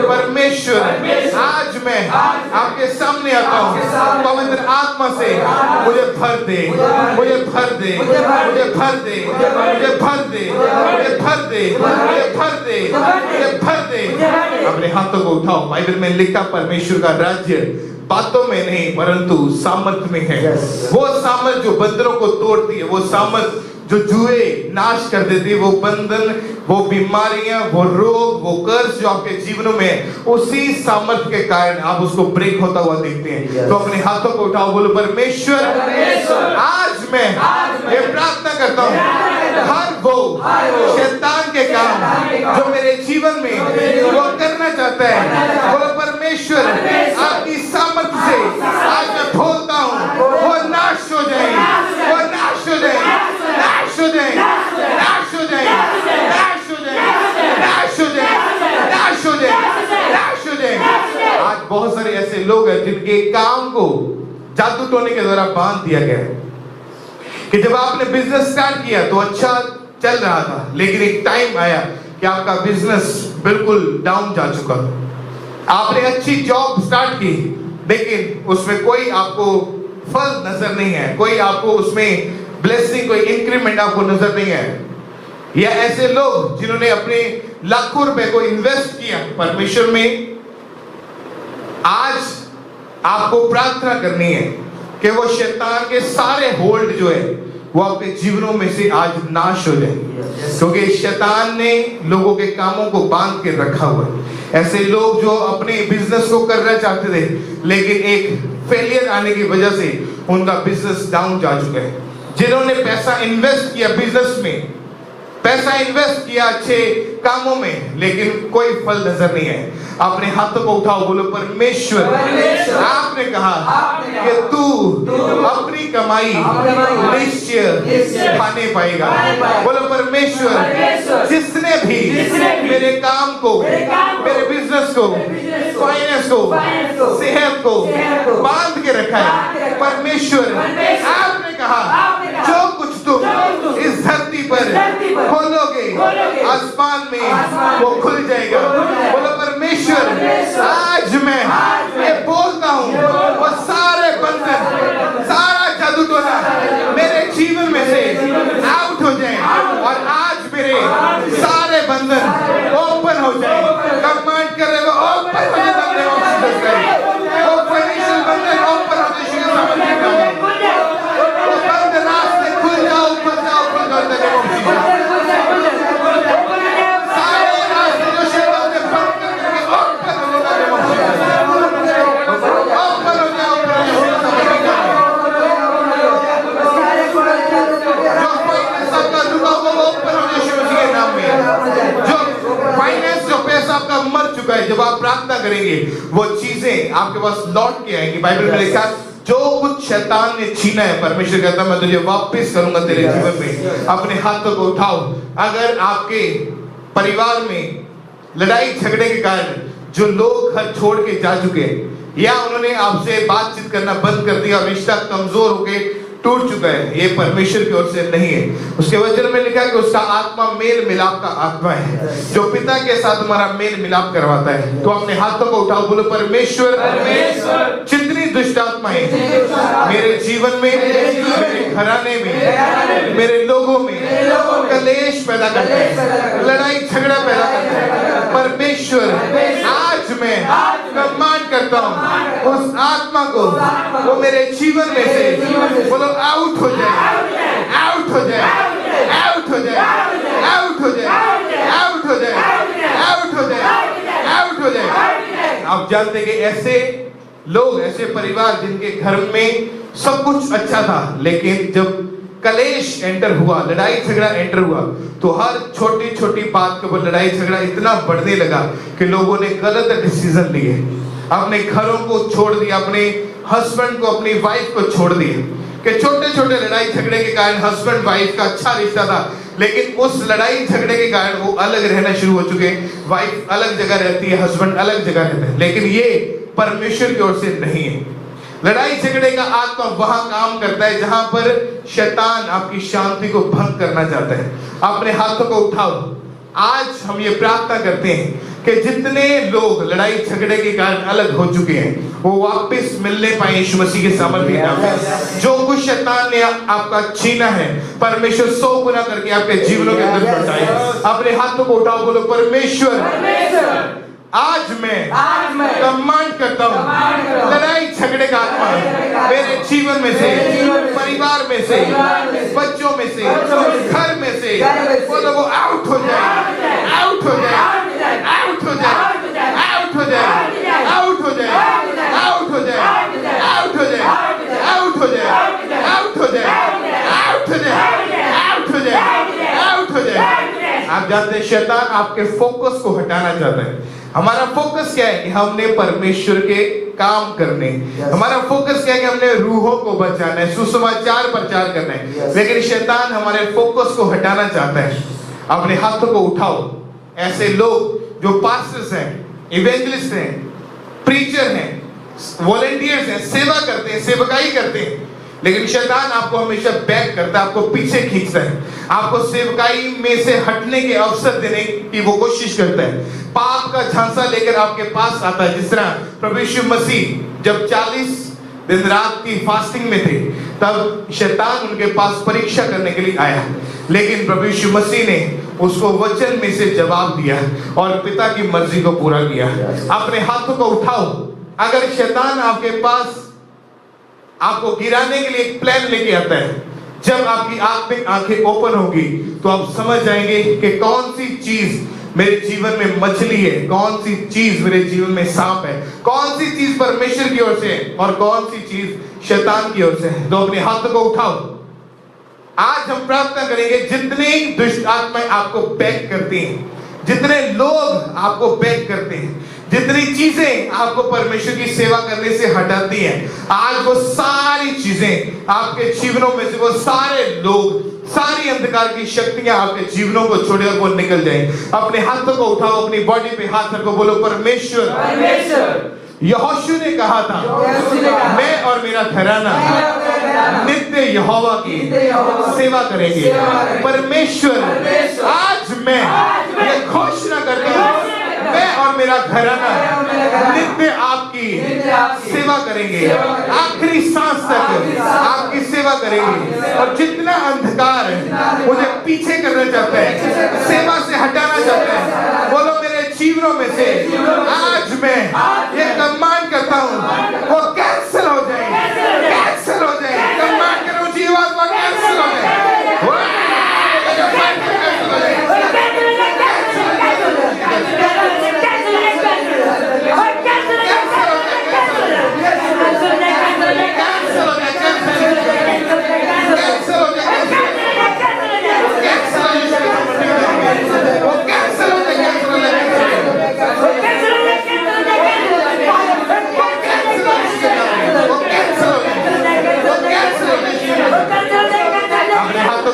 परमेश्वर आज मैं आपके सामने आता हूँ, पवित्र आत्मा से मुझे भर दे, मुझे भर दे, मुझे भर दे, मुझे भर दे, मुझे भर दे, मुझे भर दे, मुझे भर दे। अपने हाथों को उठाओ। बाइबल में लिखा परमेश्वर का राज्य बातों में नहीं परंतु सामर्थ में है। वो सामर्थ जो बंदरों को तोड़ती है, वो सामर्थ जो जुए नाश कर देती है, वो बंधन, वो बीमारियां, वो रोग, वो कर्ज जो आपके जीवनों में, उसी सामर्थ के कारण आप उसको ब्रेक होता हुआ देखते हैं। तो अपने हाथों को उठाओ, बोलो परमेश्वर आज मैं ये प्रार्थना करता हूँ, हर वो शैतान के काम जो मेरे जीवन में वो करना चाहता है, बोलो परमेश्वर आपकी सामर्थ से आज मैं बोलता हूँ वो नाश हो जाए, वो नाश हो जाए, नाश हो जाए, नाश हो जाए, नाश हो जाए, नाश हो जाए, नाश हो जाए, नाश हो जाए। आज बहुत सारे ऐसे लोग हैं जिनके काम को जादू टोने के द्वारा बांध दिया गया है कि जब आपने बिजनेस स्टार्ट किया तो अच्छा चल रहा था, लेकिन एक टाइम आया कि आपका बिजनेस बिल्कुल डाउन जा चुका। आपने अच्छी जॉब स्टार्ट की लेकिन उसमें कोई आपको फल नजर नहीं है, कोई आपको उसमें ब्लेसिंग, कोई इंक्रीमेंट आपको नजर नहीं है। या ऐसे लोग जिन्होंने अपने लाखों रुपए को इन्वेस्ट किया परमेश्वर में, आज आपको प्रार्थना करनी है कि वो शैतान के सारे होल्ड जो है वो आपके जीवनों में से आज नाश हो जाए, क्योंकि शैतान ने लोगों के कामों को बांध के रखा हुआ है। ऐसे लोग जो अपने बिजनेस को करना चाहते थे, लेकिन एक फेलियर आने की वजह से उनका बिजनेस डाउन जा चुका है। जिन्होंने पैसा इन्वेस्ट किया बिजनेस में, पैसा इन्वेस्ट किया अच्छे कामों में, लेकिन कोई फल नजर नहीं है। अपने हाथों को उठाओ, बोलो परमेश्वर, आपने कहा कि तू अपनी कमाई निश्चय खाने पाएगा। बोलो परमेश्वर, जिसने भी मेरे काम को, मेरे बिजनेस को, फाइनेंस को, सेहत को बांध के रखा है, परमेश्वर आपने कहा जो कुछ तुम इस धरती पर खोलोगे आसमान में वो खुल जाएगा। बोलो परमेश्वर, आज मैं ये बोलता हूँ वो सारे बंधन, सारा जादू टोना मेरे जीवन में से आउट हो जाए, और आज मेरे सारे बंधन ओपन हो जाए। कमांड कर रहे हो ओपन हो जाए, वो फाइनेंशियल बंधन ओपन हो जाए, वो बंद रास्ते खुल जाओ, खुल जाओ, खुल जाओ। आपका मर चुका है, जब आप प्रार्थना करेंगे वो चीजें आपके पास लौट के आएंगी। बाइबल में लिखा जो कुछ शैतान ने छीना है, परमेश्वर कहता है मैं तुझे वापस करूंगा तेरे जीवन में। अपने हाथों को उठाओ। अगर आपके परिवार में लड़ाई झगड़े के कारण जो लोग घर छोड़ के जा चुके हैं, या उन्होंने आपसे बातचीत करना बंद कर दिया, रिश्ता कमजोर होके टूट चुका है, ये परमेश्वर की ओर से नहीं है। उसके वचन में लिखा है कि उसका आत्मा मेल मिलाप का आत्मा है, जो पिता के साथ हमारा मेल मिलाप करवाता है। तो अपने हाथों को उठाओ, बोलो परमेश्वर, जितनी दुष्ट आत्माएं मेरे जीवन में, मेरे घराने में, मेरे लोगों में कलेश पैदा करते हैं, लड़ाई झगड़ा पैदा करते हैं, परमेश्वर आज मैं कमांड करता हूँ उस आत्मा को वो मेरे जीवन में से बोलो आउट हो जाए, आउट हो जाए, आउट हो जाए, आउट हो जाए, आउट हो जाए, आउट हो जाए, आउट हो जाए। आप जानते हैं कि ऐसे लोग, ऐसे परिवार जिनके घर में सब कुछ अच्छा था, लेकिन जब कलेश एंटर हुआ, लड़ाई झगड़ा एंटर हुआ, तो हर छोटी छोटी बात के ऊपर लड़ाई झगड़ा इतना बढ़ने लगा कि लोगों ने गलत डिसीजन लिए, अपने घरों को छोड़ दिया, अपने हस्बैंड को, अपनी वाइफ को छोड़ दिया। कि छोटे छोटे लड़ाई झगड़े के कारण हस्बैंड वाइफ का अच्छा रिश्ता था, लेकिन उस लड़ाई झगड़े के कारण वो अलग रहना शुरू हो चुके। वाइफ अलग जगह रहती है, हस्बैंड अलग जगह रहता है, लेकिन ये परमेश्वर की ओर से नहीं है। लड़ाई झगड़े का आत्मा वहां काम करता है जहां पर शैतान आपकी शांति को भंग करना चाहता है। अपने हाथों को उठाओ। आज हम ये प्रार्थना करते हैं कि जितने लोग लड़ाई झगड़े के कारण अलग हो चुके हैं वो वापस मिलने पाए यीशु मसीह के सामर्थ्य के नाम में। जो कुछ शैतान ने आपका छीना है, परमेश्वर 100 गुना करके आपके जीवनों के अंदर लौटाए। अपने हाथों को उठाओ, बोलो परमेश्वर आज मैं कमांड करता हूँ लड़ाई झगड़े का आत्मा मेरे जीवन में से, परिवार में से, बच्चों में से, घर में से बोलो वो आउट हो जाए, आउट हो जाए, आउट हो जाए, आउट हो जाए, आउट हो जाए, आउट हो जाए, आउट हो जाए, आउट हो जाए, आउट हो जाए, आउट हो जाए, आउट हो जाए, आउट हो जाए। आप जानते हैं शैतान आपके फोकस को हटाना चाहता है। हमारा फोकस क्या है कि हमने परमेश्वर के काम करने, हमारा फोकस क्या है कि हमने रूहों को बचाना है, सुसमाचार प्रचार करना है, लेकिन शैतान हमारे फोकस को हटाना चाहता है। अपने हाथों को उठाओ। ऐसे लोग जो पास्टर्स हैं, इवेंजलिस्ट हैं, प्रीचर हैं, वॉलंटियर्स हैं, सेवा करते हैं, सेवकाई करते हैं, लेकिन शैतान आपको हमेशा बैक करता है, आपको पीछे खींचता है, आपको सेवकाई में से हटने के अवसर देने की वो कोशिश करता है। पाप का झांसा लेकर आपके पास आता है। जिस तरह प्रभु यीशु मसीह जब 40 दिन रात की फास्टिंग में थे, तब शैतान उनके पास परीक्षा करने के लिए आया, लेकिन प्रभु यीशु मसीह ने उसको वचन में से जवाब दिया और पिता की मर्जी को पूरा किया। अपने हाथों को उठाओ। अगर शैतान आपके पास आपको गिराने के लिए एक प्लान लेके आता है, जब आपकी आत्मिक आंखें ओपन होगी तो आप समझ जाएंगे कि कौन सी चीज मेरे जीवन में मछली है, कौन सी चीज मेरे जीवन में सांप है, कौन सी चीज परमेश्वर की ओर से है और कौन सी चीज शैतान की ओर से है। तो अपने हाथों को उठाओ। आज हम प्रार्थना करेंगे, जितने दुष्ट आत्माएं आपको बैक करती हैं, जितने लोग आपको बैक करते हैं, जितनी चीजें आपको परमेश्वर की सेवा करने से हटाती हैं, आज वो सारी चीजें आपके जीवनों में से, वो सारे लोग, सारी अंधकार की शक्तियां आपके जीवनों को छोड़े और वो निकल जाए। अपने हाथों को उठाओ, अपनी बॉडी पे हाथ रखो, बोलो परमेश्वर। यहोशू ने कहा था, मैं और मेरा घराना नित्य यहोवा की सेवा करेंगे। परमेश्वर, आज मैं ये घोषणा करता हूँ, मैं और मेरा घराना नित्य आपकी सेवा करेंगे, आखिरी सांस तक आपकी सेवा करेंगे। और जितना अंधकार मुझे पीछे करना चाहता है, सेवा से हटाना चाहता है, बोलो मेरे जीवनों में से आज मैं ये कमांड करता हूँ, वो कैंसिल हो जाए, कैंसिल हो जाए। कमांड करो जीवन को कैंसिल हो जाए।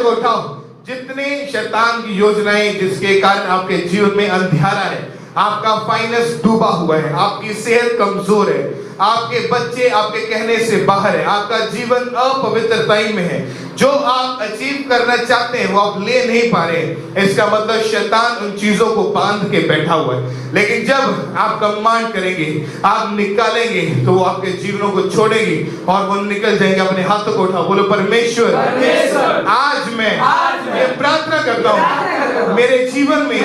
उठाओ। जितने शैतान की योजनाएं जिसके कारण आपके जीवन में अंधियारा है, आपका फाइनेंस डूबा हुआ है, आपकी सेहत कमजोर है, आपके बच्चे आपके कहने से बाहर है, आपका जीवन अपवित्रताई में है, जो आप अचीव करना चाहते हैं वो आप ले नहीं पा रहे हैं, इसका मतलब शैतान उन चीजों को बांध के बैठा हुआ है। लेकिन जब आप कमांड करेंगे, आप निकालेंगे, तो वो आपके जीवनों को छोड़ेगी और वो निकल जाएंगे। अपने हाथों को उठाओ, बोलो परमेश्वर, आज मैं ये प्रार्थना करता हूँ, मेरे जीवन में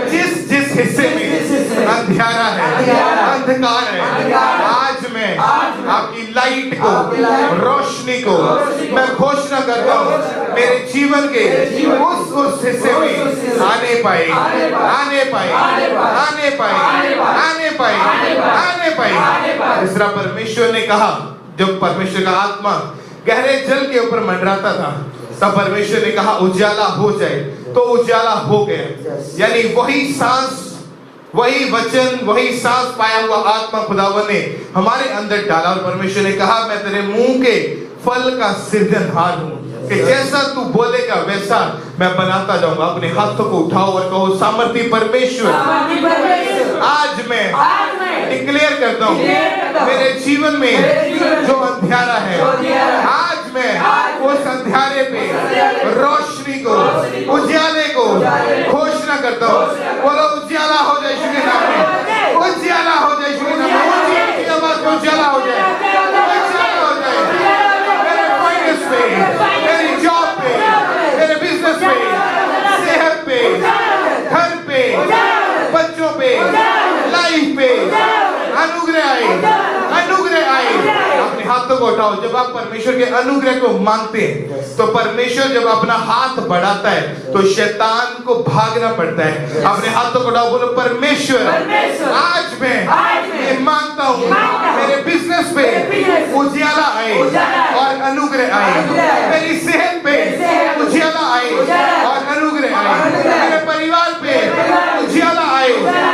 जिस जिस हिस्से में अंधियारा है, अंधकार है, आज मैं आपकी लाइट को, रोशनी को मैं घोषणा करता हूँ, मेरे जीवन के उस हिस्से में आने पाए, आने पाए, आने पाए, आने पाए, आने पाए। तीसरा, परमेश्वर ने कहा, जब परमेश्वर का आत्मा गहरे जल के ऊपर मंडराता था, तब परमेश्वर ने कहा उजाला हो जाए, तो उजाला हो गया। यानी वही सांस, वही वचन, वही सांस पाया हुआ आत्मा खुदावन ने हमारे अंदर डाला और परमेश्वर ने कहा मैं तेरे मुंह के फल का सृजनहार हूं, कि जैसा तू बोलेगा वैसा मैं बनाता जाऊंगा। अपने हाथों को उठाओ और कहो, सामर्थी परमेश्वर, आज मैं डिक्लेयर करता हूँ, मेरे जीवन में जो अंधियारा है, आज मैं उस अंधियारे पे रोशनी को, उजाले को घोषणा करता हूँ। बोलो उजाला हो जाए यीशु के नाम में, उजाला हो जाए यीशु के नाम में, उजाला हो जाए, उजाला हो जाए मेरे फाइनेंस पे, मेरी जॉब पे, मेरे बिजनेस पे, सेहत पे, घर पे, बच्चों पे, लाइफ पे अनुग्रह आए, अनुग्रह आए। अपने हाथों को उठाओ। जब आप परमेश्वर के अनुग्रह को मांगते हैं, तो परमेश्वर जब अपना हाथ बढ़ाता है तो शैतान को भागना पड़ता है। अपने हाथों को उठाओ, बोलो परमेश्वर, आज मैं ये मांगता हूँ, मेरे बिजनेस पे उजाला आए और अनुग्रह आए, मेरी सेहत पे उजाला आए और अनुग्रह आए, मेरे परिवार पे उजाला आए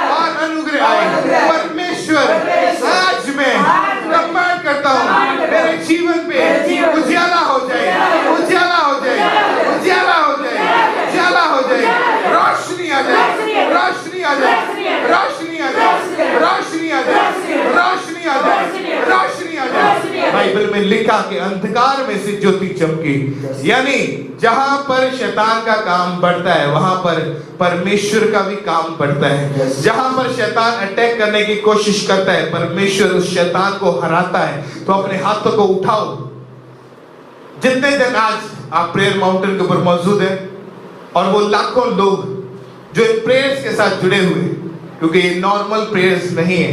और अनुग्रह आए। परमेश्वर, आज मैं कमांड करता हूँ, मेरे जीवन पे उजाला हो जाए, उजाला हो जाए, उजाला हो जाए, उजाला हो जाए, रोशनी आ जाए, रोशनी आ जाए, रोशनी आ जाए, रोशनी आ जाए, रोशनी आ जाए, रोशनी आ जाए। बाइबल में लिखा कि अंधकार में से ज्योति चमकी। यानी जहां पर शैतान का काम बढ़ता है, वहां पर परमेश्वर का भी काम बढ़ता है। जहां पर शैतान अटैक करने की कोशिश करता है, परमेश्वर उस शैतान को हराता है। तो अपने हाथों को उठाओ। जितने जन आज आप प्रेयर माउंटेन के ऊपर मौजूद हैं और वो लाखों लोग जो इन प्रेयर्स के साथ जुड़े हुए हैं, क्योंकि ये नॉर्मल प्रेयर्स नहीं है,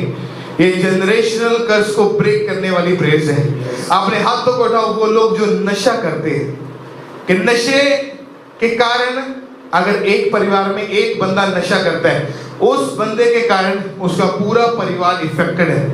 ये जनरेशनल कर्ज को ब्रेक करने वाली प्रेयर्स है। अपने हाथों को उठाओ वो लोग जो नशा करते हैं, कि नशे के कारण अगर एक परिवार में एक बंदा नशा करता है, उस बंदे के कारण उसका पूरा परिवार इफेक्टेड है,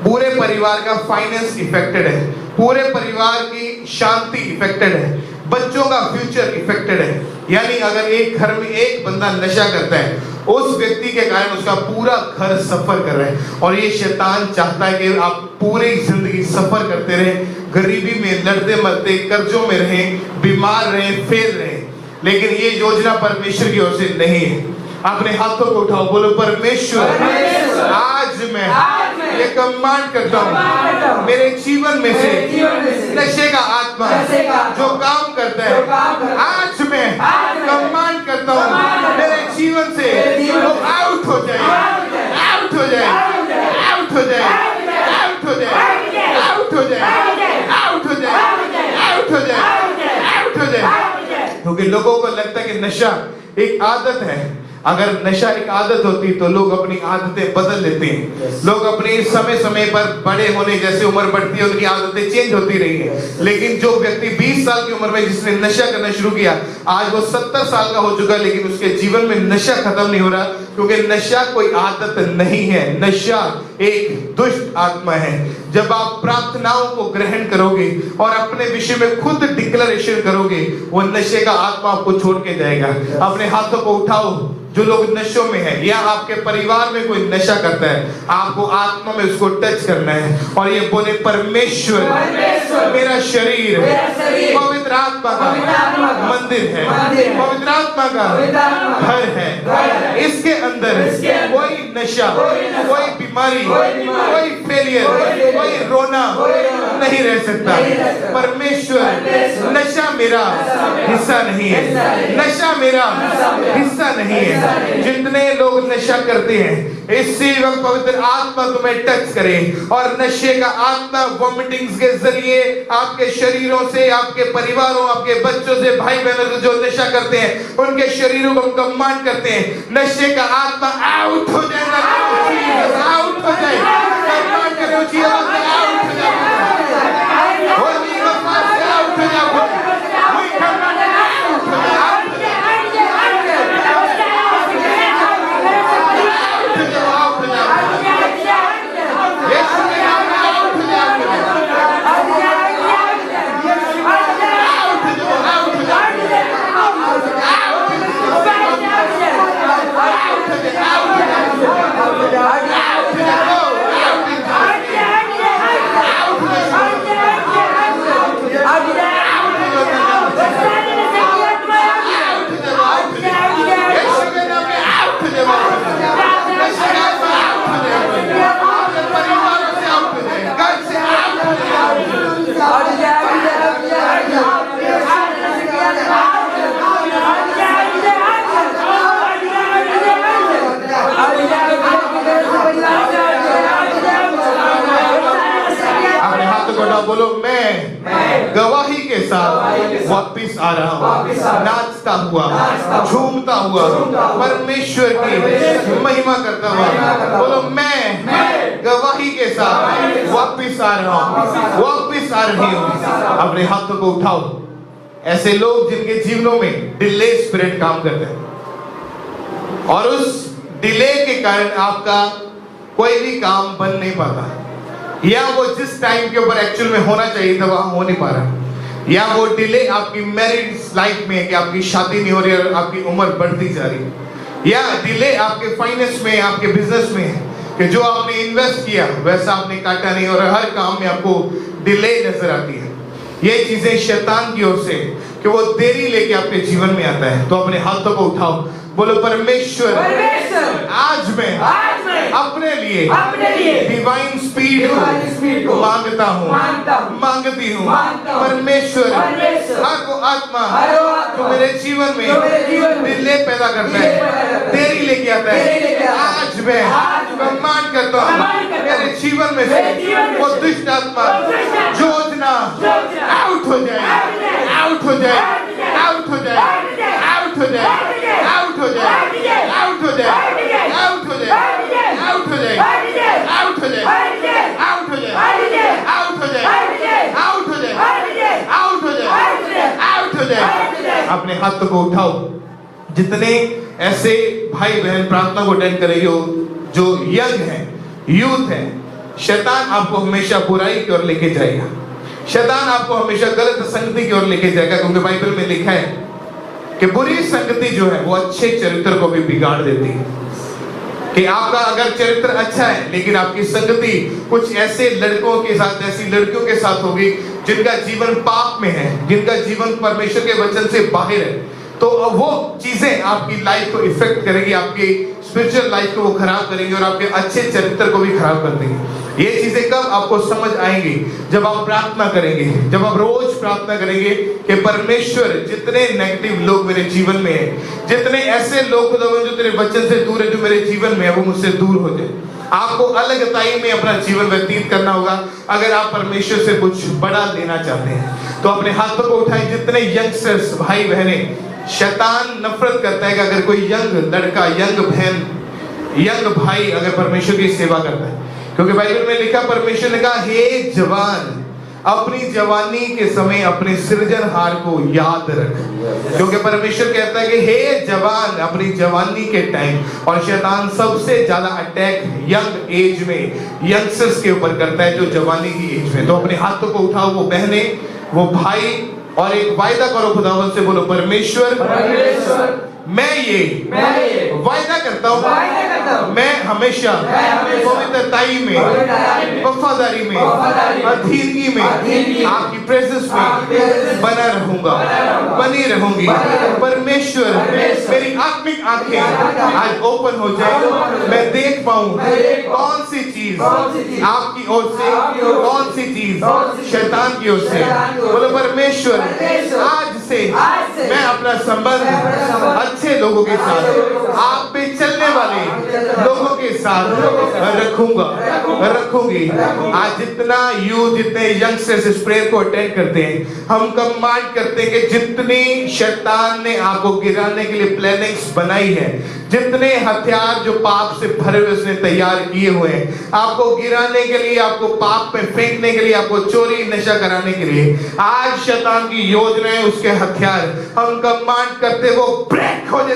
पूरे परिवार का फाइनेंस इफेक्टेड है, पूरे परिवार की शांति इफेक्टेड है, बच्चों का फ्यूचर इफेक्टेड है। यानी अगर एक घर में एक बंदा नशा करता है, उस व्यक्ति के कारण उसका पूरा घर सफर कर रहा है। और ये शैतान चाहता है कि आप पूरी जिंदगी सफर करते रहे, गरीबी में लड़ते मरते, कर्जों में रहे, बीमार रहे, फेल रहे। लेकिन ये योजना परमेश्वर की ओर से नहीं है। अपने हाथों को उठाओ, बोलो परमेश्वर आज मैं ये कमांड करता हूँ, मेरे जीवन में से नशे का आत्मा जो काम करता है, आज मैं कमांड करता हूँ मेरे जीवन से वो आउट हो जाए, आउट हो जाए, आउट हो जाए, आउट हो जाए, आउट हो जाए, आउट हो जाए, आउट हो जाए, आउट हो जाए। क्योंकि लोगों को लगता है कि नशा एक आदत है। अगर नशा एक आदत होती तो लोग अपनी आदतें बदल लेते हैं। लोग अपने समय समय पर बड़े होने जैसे उम्र बढ़ती है उनकी आदतें चेंज होती रही है। लेकिन जो व्यक्ति 20 साल की उम्र में जिसने नशा करना शुरू किया, आज वो 70 साल का हो चुका, लेकिन उसके जीवन में नशा खत्म नहीं हो रहा, क्योंकि नशा कोई आदत नहीं है, नशा एक दुष्ट आत्मा है। जब आप प्रार्थनाओं को ग्रहण करोगे और अपने विषय में खुद डिक्लेरेशन करोगे, वो नशे का आत्मा आपको छोड़ के जाएगा। अपने हाथों को उठाओ जो लोग नशों में है, या आपके परिवार में कोई नशा करता है, आपको आत्मा में उसको टच करना है और ये बोले परमेश्वर मेरा शरीर पवित्र आत्मा का मंदिर है, पवित्र आत्मा का घर है, इसके अंदर कोई नशा, कोई बीमारी, कोई फेलियर, कोई रोना नहीं रह सकता। परमेश्वर नशा मेरा हिस्सा नहीं है, नशा मेरा हिस्सा नहीं है। जितने लोग नशा करते हैं, इसी वक्त पवित्र आत्मा तुम्हें टच करे और नशे का आत्मा वॉमिटिंग्स के जरिए आपके शरीरों से, आपके परिवारों, आपके बच्चों से, भाई बहनों से जो नशा करते हैं, उनके शरीरों को कमांड करते हैं, नशे का आत्मा आउट हो जाएगा, आउट हो जाए, कमांड करो जी, आउट हो जाए, आउट हो जाए, बोलो मैं गवाही के साथ वापिस आ रहा हूँ, नाचता हुआ, झूमता हुआ, परमेश्वर की महिमा करता हुआ। बोलो मैं गवाही के साथ वापिस आ रहा हूँ, वापिस आ रही हूँ। अपने हाथों को उठाओ। ऐसे लोग जिनके जीवनों में डिले स्पिरिट काम करते हैं और उस डिले के कारण आपका कोई भी काम बन नहीं पाता, या वो जिस टाइम के ऊपर एक्चुअल में होना चाहिए था वहां हो नहीं पा रहा, या वो डिले आपकी मैरिड लाइफ में कि आपकी शादी नहीं हो रही और आपकी उम्र बढ़ती जा रही है, या डिले आपके फाइनेंस में, आपके बिजनेस में कि जो आपने इन्वेस्ट किया वैसा आपने काटा नहीं और हर काम में आपको डिले नजर आती है। ये चीजें शैतान की ओर से कि वो देरी लेके आपके जीवन में आता है। तो अपने हाथों को उठाओ, बोलो परमेश्वर आज मैं अपने लिए डिवाइन स्पीड को मांगता हूँ, मांगती हूँ। परमेश्वर हर वो आत्मा जो मेरे जीवन में डिले पैदा करता है, देरी लेके आता है, आज मैं कमांड करता हूँ मेरे जीवन में से वो दुष्ट आत्मा योजना आउट हो जाए, आउट हो जाए, आउट हो जाए, आउट हो जाए, आउट हो जाए, जाए, आउट हो जाए, आउट हो जाए, आउट हो जाए, आउट हो जाए, आउट हो जाए, आउट हो जाए। अपने हाथों को उठाओ। जितने ऐसे भाई बहन प्रार्थना को अटेंड करेंगे जो यंग है, यूथ है, शैतान आपको हमेशा बुराई की ओर लेके जाएगा। शैतान आपको हमेशा गलत संगति की ओर लेके जाएगा, क्योंकि बाइबल में लिखा है कि बुरी संगति जो है वो अच्छे चरित्र को भी बिगाड़ देती है। कि आपका अगर चरित्र अच्छा है लेकिन आपकी संगति कुछ ऐसे लड़कों के साथ, ऐसी लड़कियों के साथ होगी जिनका जीवन पाप में है, जिनका जीवन परमेश्वर के वचन से बाहर है, तो वो चीजें आपकी लाइफ को इफेक्ट करेगी, आपकी स्पिरिचुअल लाइफ को वो खराब करेंगे और आपके अच्छे चरित्र को भी खराब कर देंगे। ये चीजें कब आपको समझ आएंगी? जब आप प्रार्थना करेंगे, जब आप रोज प्रार्थना करेंगे कि परमेश्वर जितने नेगेटिव लोग मेरे जीवन में है, जितने ऐसे लोग जो तेरे वचन से दूर है, जो मेरे जीवन में है, वो मुझसे दूर हो जाए। आपको अलगताई में अपना जीवन व्यतीत करना होगा अगर आप परमेश्वर से कुछ बड़ा लेना चाहते हैं। तो अपने हाथों को उठाएं। जितने यंगस्टर्स भाई बहने, शैतान नफरत करता है कि अगर कोई यंग लड़का, यंग बहन, यंग भाई अगर परमेश्वर की सेवा करता है, क्योंकि बाइबल में लिखा, परमेश्वर ने कहा, हे जवान, अपनी जवानी के समय अपने सृजनहार को याद रख। क्योंकि परमेश्वर कहता है कि हे जवान, अपनी जवानी के टाइम, और शैतान सबसे ज्यादा अटैक यंग एज में, यंगस्टर्स के ऊपर करता है, जो जवानी की एज में। तो अपने हाथों को उठाओ, वो बहने, वो भाई, और एक वायदा करो खुदावंत से, बोलो, परमेश्वर मैं ये वायदा करता हूँ, मैं हमेशा पवित्रताई में, वफादारी में, अधीनगी में, आपकी प्रेजेंस में बना रहूंगा, बनी रहूंगी। परमेश्वर मेरी आत्मिक आंखें आज ओपन हो जाए, मैं देख पाऊं कौन सी चीज आपकी ओर से, कौन सी चीज शैतान की ओर से। बोलो, परमेश्वर आज से मैं अपना संबंध अच्छे लोगों के साथ, आप पे चलने वाले लोगों के साथ रखूंगी। आज जितना यूथ, जितने यंगस्टर्स इस प्रेयर को अटेंड करते हैं, हम कमांड करते हैं कि जितनी शैतान ने आपको गिराने के लिए प्लानिंग्स बनाई है, जितने हथियार जो पाप से भरे हुए उसने तैयार किए हुए हैं, आपको गिराने के लिए, आपको पाप में फेंकने के लिए, आपको चोरी नशा कराने के लिए, आज शैतान की योजनाएं, उसके हथियार हम कमांड करते वो ब्रेक हो जाए।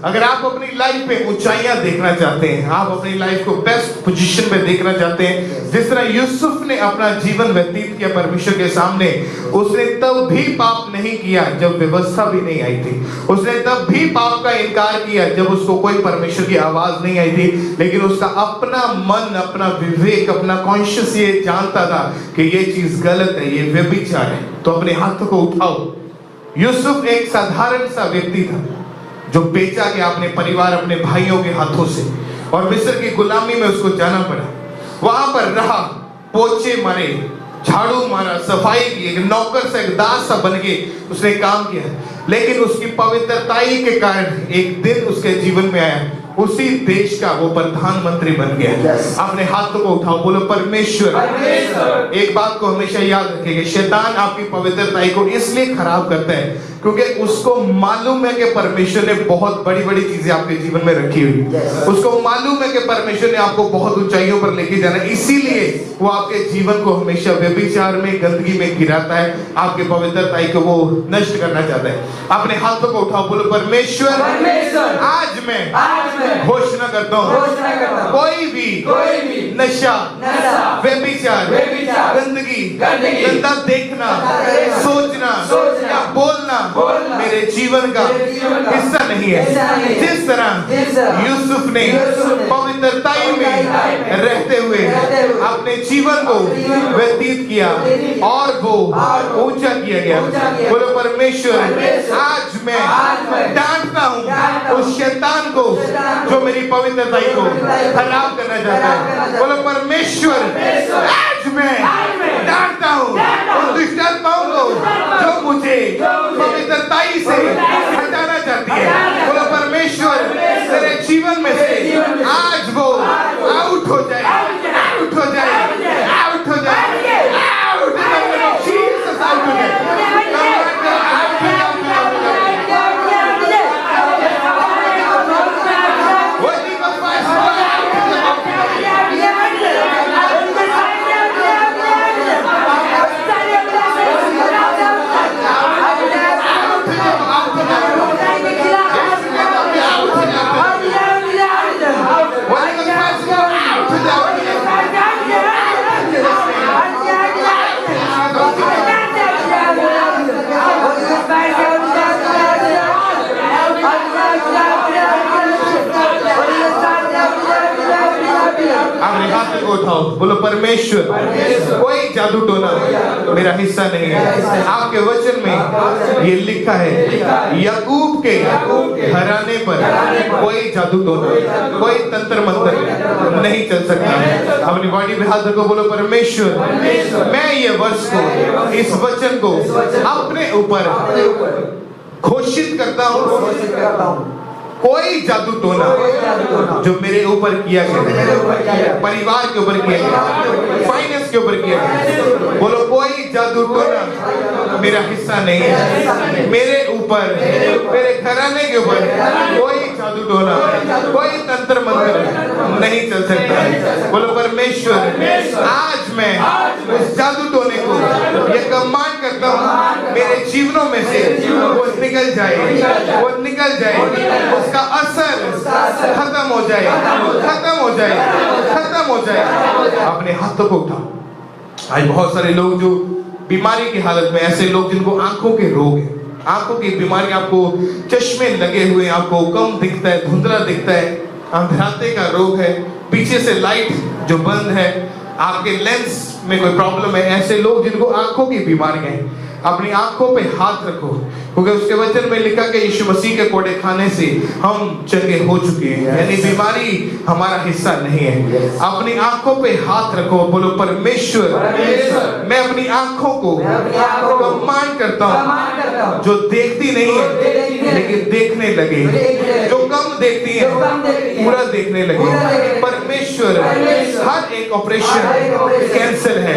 अगर आप अपनी लाइफ में ऊंचाइयां देखना चाहते हैं, आप अपनी लाइफ को बेस्ट पोजीशन पे देखना चाहते हैं, जिस तरह यूसुफ ने अपना जीवन व्यतीत किया परमेश्वर के सामने, उसने तब भी पाप नहीं किया जब व्यवस्था भी नहीं आई थी। उसने तब भी पाप का इनकार किया जब उसको कोई परमेश्वर की आवाज नहीं आई थी, लेकिन उसका अपना मन, अपना विवेक, अपना कॉन्शियस ये जानता था कि ये चीज गलत है, ये व्यभिचार है। तो अपने हाथों को उठाओ। यूसुफ एक साधारण सा व्यक्ति था जो बेचा गया अपने परिवार, अपने भाइयों के हाथों से, और मिस्र की गुलामी में उसको जाना पड़ा। वहां पर रहा, पोछे मारे, झाड़ू मारा, सफाई की, एक नौकर सा, एक दास सा बन के उसने काम किया। लेकिन उसकी पवित्रताई के कारण एक दिन उसके जीवन में आया, उसी देश का वो प्रधानमंत्री बन गया। अपने हाथों को उठाओ, बोलो, परमेश्वर। एक बात को हमेशा याद रखिएगा, शैतान आपकी पवित्रताई को इसलिए खराब करता है क्योंकि उसको मालूम है कि परमेश्वर ने बहुत बड़ी बड़ी चीजें आपके जीवन में रखी हुई। उसको मालूम है कि परमेश्वर ने आपको बहुत ऊंचाइयों पर लेके जाना है, इसीलिए वो आपके जीवन को हमेशा व्यभिचार में, गंदगी में गिराता है, आपके पवित्रताई को वो नष्ट करना चाहता है। अपने हाथों को उठाओ, बोलो, परमेश्वर, आज मैं घोषणा करता हूँ, कोई भी नशा, व्यभिचार, गंदगी, गंदा देखना, सोचना या बोलना मेरे जीवन का हिस्सा नहीं है। जिस तरह यूसुफ ने पवित्रताई में रहते हुए अपने जीवन को व्यतीत किया और वो ऊंचा किया गया। बोलो परमेश्वर, आज मैं डांटता हूँ उस शैतान को जो मेरी पवित्रताई को खराब करना चाहता है। बोलो परमेश्वर, आज मैं डांटता हूँ उस दुष्टात्माओं को जो मुझे पवित्रताई से हटाना चाहती है। बोलो परमेश्वर, तेरे जीवन में से आज वो आउट हो जाए, आउट हो जाए, आउट हो जाए, आउट हो जाए, जीसस आउट हो जाए। अपने हाथ को उठाओ, बोलो परमेश्वर, कोई जादू टोना मेरा हिस्सा नहीं है। आपके वचन में ये लिखा है, याकूब के घराने पर कोई जादू टोना, कोई तंत्र मंत्र नहीं चल सकता। अपनी बॉडी पे हाथ रखो, बोलो परमेश्वर, मैं ये वर्ष को, इस वचन को अपने ऊपर घोषित करता हूँ। कोई जादू टोना जो मेरे ऊपर किया गया, परिवार के ऊपर किया गया, फाइनेंस के ऊपर किया गया, बोलो कोई जादू टोना मेरा हिस्सा नहीं है। मेरे ऊपर, मेरे घराने के ऊपर कोई जादू टोना, कोई तंत्र मंत्र नहीं चल सकता। बोलो परमेश्वर, आज मैं उस जादू टोने को ये कमांड करता हूँ, मेरे जीवनों में से वो निकल जाए, वो निकल जाए, उसका असर खत्म हो जाए, खत्म हो जाए, खत्म हो जाए। अपने हाथों को उठाओ। आज बहुत सारे लोग जो बीमारी की हालत में, ऐसे लोग जिनको आंखों के रोग है, आंखों की बीमारी, आपको चश्मे लगे हुए, आपको कम दिखता है, धुंधला दिखता है, अंधराते का रोग है, पीछे से लाइट जो बंद है, आपके लेंस में कोई प्रॉब्लम है, ऐसे लोग जिनको आंखों की बीमारियां हैं, अपनी आंखों पे हाथ रखो, क्योंकि उसके वचन में लिखा कि यीशु मसीह के कोड़े खाने से हम चंगे हो चुके हैं, यानी बीमारी हमारा हिस्सा नहीं है। अपनी आंखों पे हाथ रखो, बोलो परमेश्वर, मैं अपनी आंखों को कमांड करता हूँ जो देखती नहीं है लेकिन देखने लगे, जो कम देखती है पूरा देखने लगे। परमेश्वर, हर एक ऑपरेशन कैंसर है,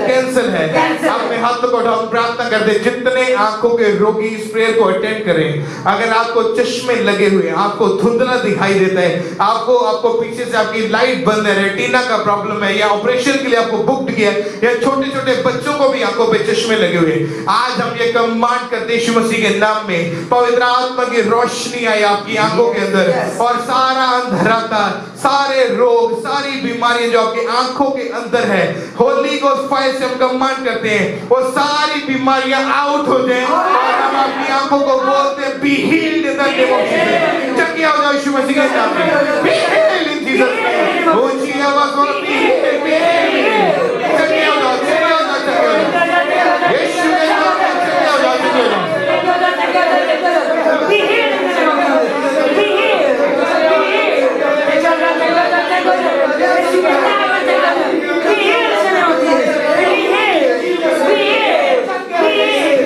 कैंसर है। अपने हाथों को उठाओ, प्रार्थना करते, जितने आंखों के रोगी इस प्रेयर को अटेंड करें, अगर आपको चश्मे लगे हुए, आपको धुंधला दिखाई देता है, आपको पीछे से आपकी लाइट बंद है, रेटिना का प्रॉब्लम है, या ऑपरेशन के लिए आपको बुक्ड किया, या छोटे छोटे बच्चों को भी आंखों पे चश्मे लगे हुए, आज हम ये कमांड करते यीशु मसीह के नाम में, पवित्र आत्मा की रोशनी आए आपकी आंखों के अंदर, और सारा अंधराता, सारे रोग, सारी बीमारियां जो आपकी आंखों के अंदर है, होली गोस्ट फायर से हम कमांड करते हैं, वो सारी बीमारियां आउट हो जाएं, और हम अपनी आंखों को बोलते हैं, be healed in the name of Jesus. चंगे हो जाओ यीशु मसीह के नाम में, be healed in Jesus name. ऊंची आवाज में बी हील्ड, बी हील्ड, चंगे हो जाओ, चंगे हो जाओ, चंगे हो जाओ, यीशु के नाम में चंगे हो जाओ, चंगे हो जाओ। Be healed in the name of Jesus, be healed, be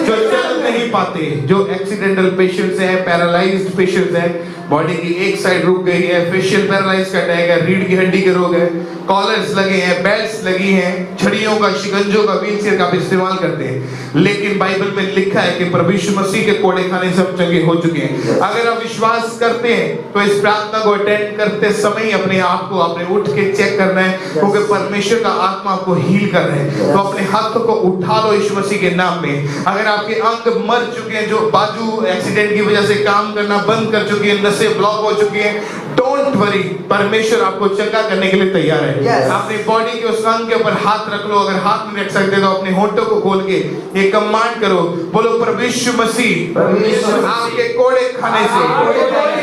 जो चल नहीं पाते, जो एक्सीडेंटल पेशेंट्स हैं, पैरालाइज्ड पेशेंट्स हैं, बॉडी की एक साइड रुक गई है, फेशियल पैरालाइज का अटैक है, रीढ़ की हड्डी के रोग है, कॉलर्स लगे हैं, बेल्ट्स लगी हैं, छड़ियों का, शिकंजों का, व्हीलचेयर का भी इस्तेमाल करते हैं, लेकिन बाइबल में लिखा है कि प्रभु यीशु मसीह के कोड़े खाने से हम चंगे हो चुके हैं। अगर आप विश्वास करते हैं तो इस प्रार्थना को अटेंड करते समय अपने आप को आपने उठ के चेक करना है, क्योंकि परमेश्वर का आत्मा आपको हील कर रहे हैं। तो अपने हाथों को उठा लो यीशु मसीह के नाम में। अगर आपके अंग मर चुके हैं, जो बाजू एक्सीडेंट की वजह से काम करना बंद कर चुकी है, नसें ब्लॉक हो चुकी हैं, डोंट वरी, परमेश्वर आपको चंगा करने के लिए तैयार है। अपनी बॉडी के उस अंग के ऊपर हाथ रख लो। अगर हाथ नहीं रख सकते तो अपने होंठों को खोल के ये कमांड करो, बोलो प्रभु यीशु मसीह, आपके कोड़े खाने से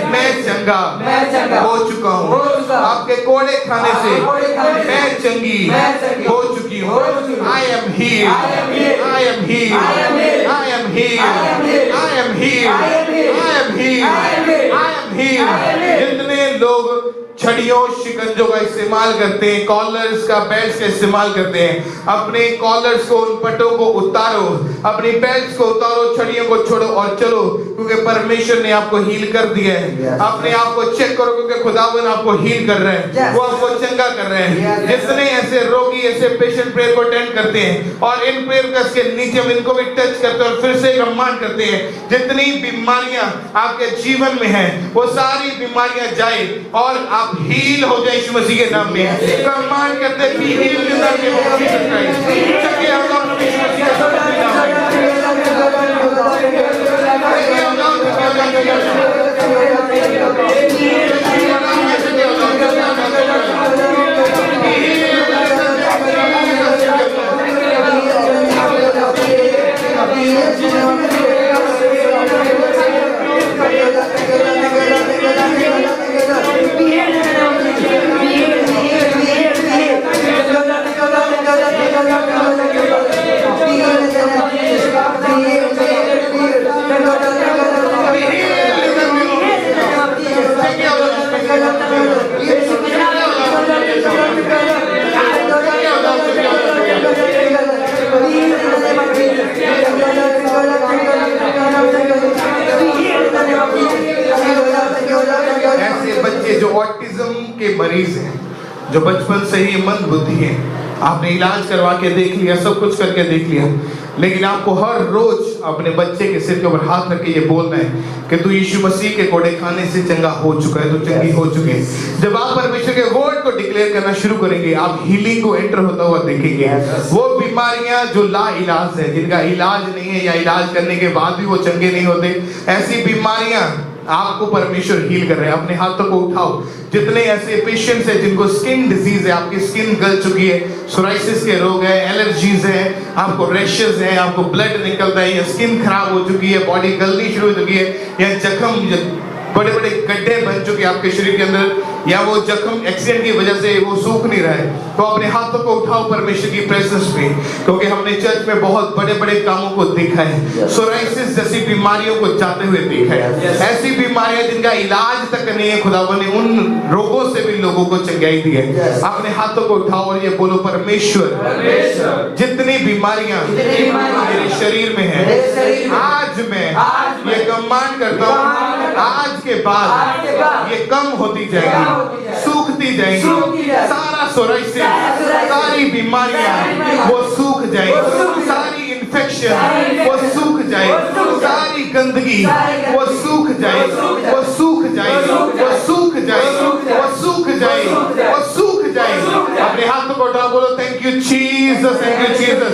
मैं चंगा हो चुका हूँ। आपके कोड़े खाने से मैं चंगी हो चुकी हूँ। I am heeled, I am heeled, I am heeled, I am heeled, I am heeled, I am heeled. जितने लोग छड़ियों शिकंजों का इस्तेमाल करते हैं, कॉलर्स का, बेल्ट्स का इस्तेमाल करते हैं, अपने कॉलर्स को, उन पट्टों को उतारो, अपनी बेल्ट्स को उतारो, छड़ियों को छोड़ो और चलो, क्योंकि परमेश्वर ने आपको हील कर दिया है। अपने आप को चेक करो, क्योंकि खुदावन आपको हील कर रहे हैं, वो आपको चंगा कर रहे हैं। जितने ऐसे रोगी, ऐसे पेशेंट प्रेयर को अटेंड करते हैं और इन प्रेयर के नीचे हम इनको भी टच करते हैं और फिर से कमांड करते हैं, जितनी बीमारियां आपके जीवन में हैं वो सारी बीमारियां जाए और आप हील हो जाए यीशु मसीह के नाम में। कमांड करते हैं कि heal in the name of Jesus Christ. चलिए हम लोग यीशु मसीह के नाम में ऐसे बच्चे जो ऑटिज्म के मरीज हैं, जो बचपन से ही मंद बुद्धि है, आपने इलाज करवा के देख लिया, सब कुछ करके देख लिया, लेकिन आपको हर रोज अपने बच्चे के सिर के ऊपर हाथ रख के ये बोलना है कि तू यीशु मसीह के कोड़े खाने से चंगा हो चुका है, तू चंगी हो चुके हैं। जब आप परमेश्वर के वर्ड को डिक्लेयर करना शुरू करेंगे, आप हीलिंग को एंटर होता हुआ देखेंगे। वो बीमारियां जो ला इलाज है, जिनका इलाज नहीं है या इलाज करने के बाद भी वो चंगे नहीं होते, ऐसी बीमारियां आपको परमेश्वर हील कर रहे हैं। अपने हाथों को उठाओ। जितने ऐसे पेशेंट्स हैं जिनको स्किन डिजीज है, आपकी स्किन गल चुकी है, सोराइसिस के रोग है, एलर्जीज है, आपको रैशेस है, आपको ब्लड निकलता है, या स्किन खराब हो चुकी है, बॉडी गलनी शुरू हो चुकी है, या जख्म, बड़े बड़े गड्ढे बन चुके हैं आपके शरीर के अंदर, या वो जख्म एक्सीडेंट की वजह से वो सूख नहीं रहा है, तो अपने हाथों को उठाओ परमेश्वर की प्रेजेंस में, क्योंकि हमने चर्च में बहुत बड़े बड़े कामों को देखा है। सोराइसिस जैसी बीमारियों को जाते हुए देखा है। ऐसी बीमारियां जिनका इलाज तक नहीं है, खुदावन ने उन रोगों से भी लोगों को चंगाई दी है। अपने हाथों को उठाओ और ये बोलो, परमेश्वर जितनी बीमारियां मेरे शरीर में है, आज मैं ये कमांड करता हूँ, आज के बाद ये कम होती जाएगी, सूखती जाएगी। सारा सोराइसिस, सारी बीमारियां वो सूख जाएगी, सारी इन्फेक्शन वो सूख जाएगी, सारी गंदगी वो सूख जाएगी, वो सूख जाएगी, वो सूख जाएगी, वो सूख जाएगी, वो सूख जाएगी। अपने हाथों को उठाओ, बोलो thank you Jesus, thank you Jesus,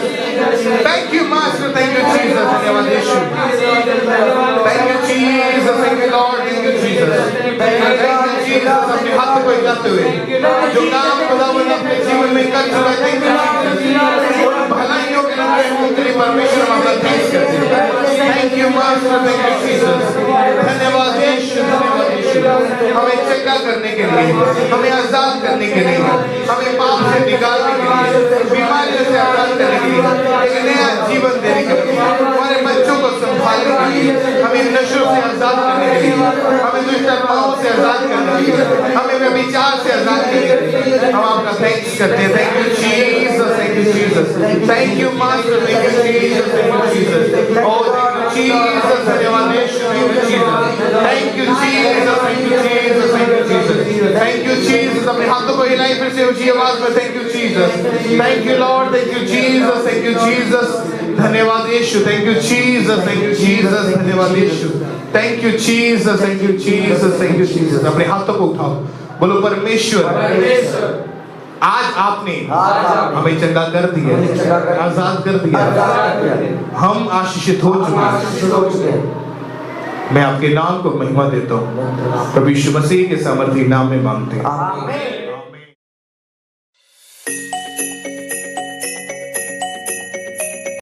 thank you master, thank you Jesus, धन्यवाद Yeshu, thank you Jesus, thank you lord, thank you Jesus, thank you Jesus. अपने हाथों को हिलाते हुए जो काम खुदावंद अपने जीवन में कर चुका है, थैंक यू जीसस। उन भलाइयों के लिए परमेश्वर हम आपका थैंक्स करते हैं। Thank you master, thank you Jesus, धन्यवाद यीशु, धन्यवाद यीशु। हमें चंगा करने के लिए, हमें आजाद करने के लिए, हमें पाप से निकालने के लिए, बीमारियों से आजाद करने के लिए, एक नया जीवन देने के लिए, हमारे बच्चों को संभालने के लिए, हमें नशों से आजाद करने के लिए, हमें दुष्ट आत्माओं से आजाद करने के लिए, हमें व्यभिचार से आजाद करने के लिए हम आपका थैंक्स करते हैं। Thank you Jesus, thank you Jesus, thank you master, thank you Jesus, thank you Jesus, oh thank you Jesus, धन्यवाद Yeshu, thank you Jesus, thank you Jesus, thank you Jesus, thank you Jesus, thank you Jesus. अपने हाथों को हिलाएं फिर से ऊंची आवाज में, thank you Jesus, thank you lord, thank you Jesus, thank you Jesus, धन्यवाद Yeshu, thank you Jesus, thank you Jesus, धन्यवाद Yeshu, thank you Jesus, thank you Jesus, thank you Jesus. अपने हाथों को उठाओ, बोलो परमेश्वर आज आपने हमें चंगा कर दिया, आजाद कर दिया, हम आशीषित हो चुके हैं। मैं आपके नाम को महिमा देता हूँ, प्रभु यीशु मसीह के सामर्थी नाम में मांगते हैं। आमीन।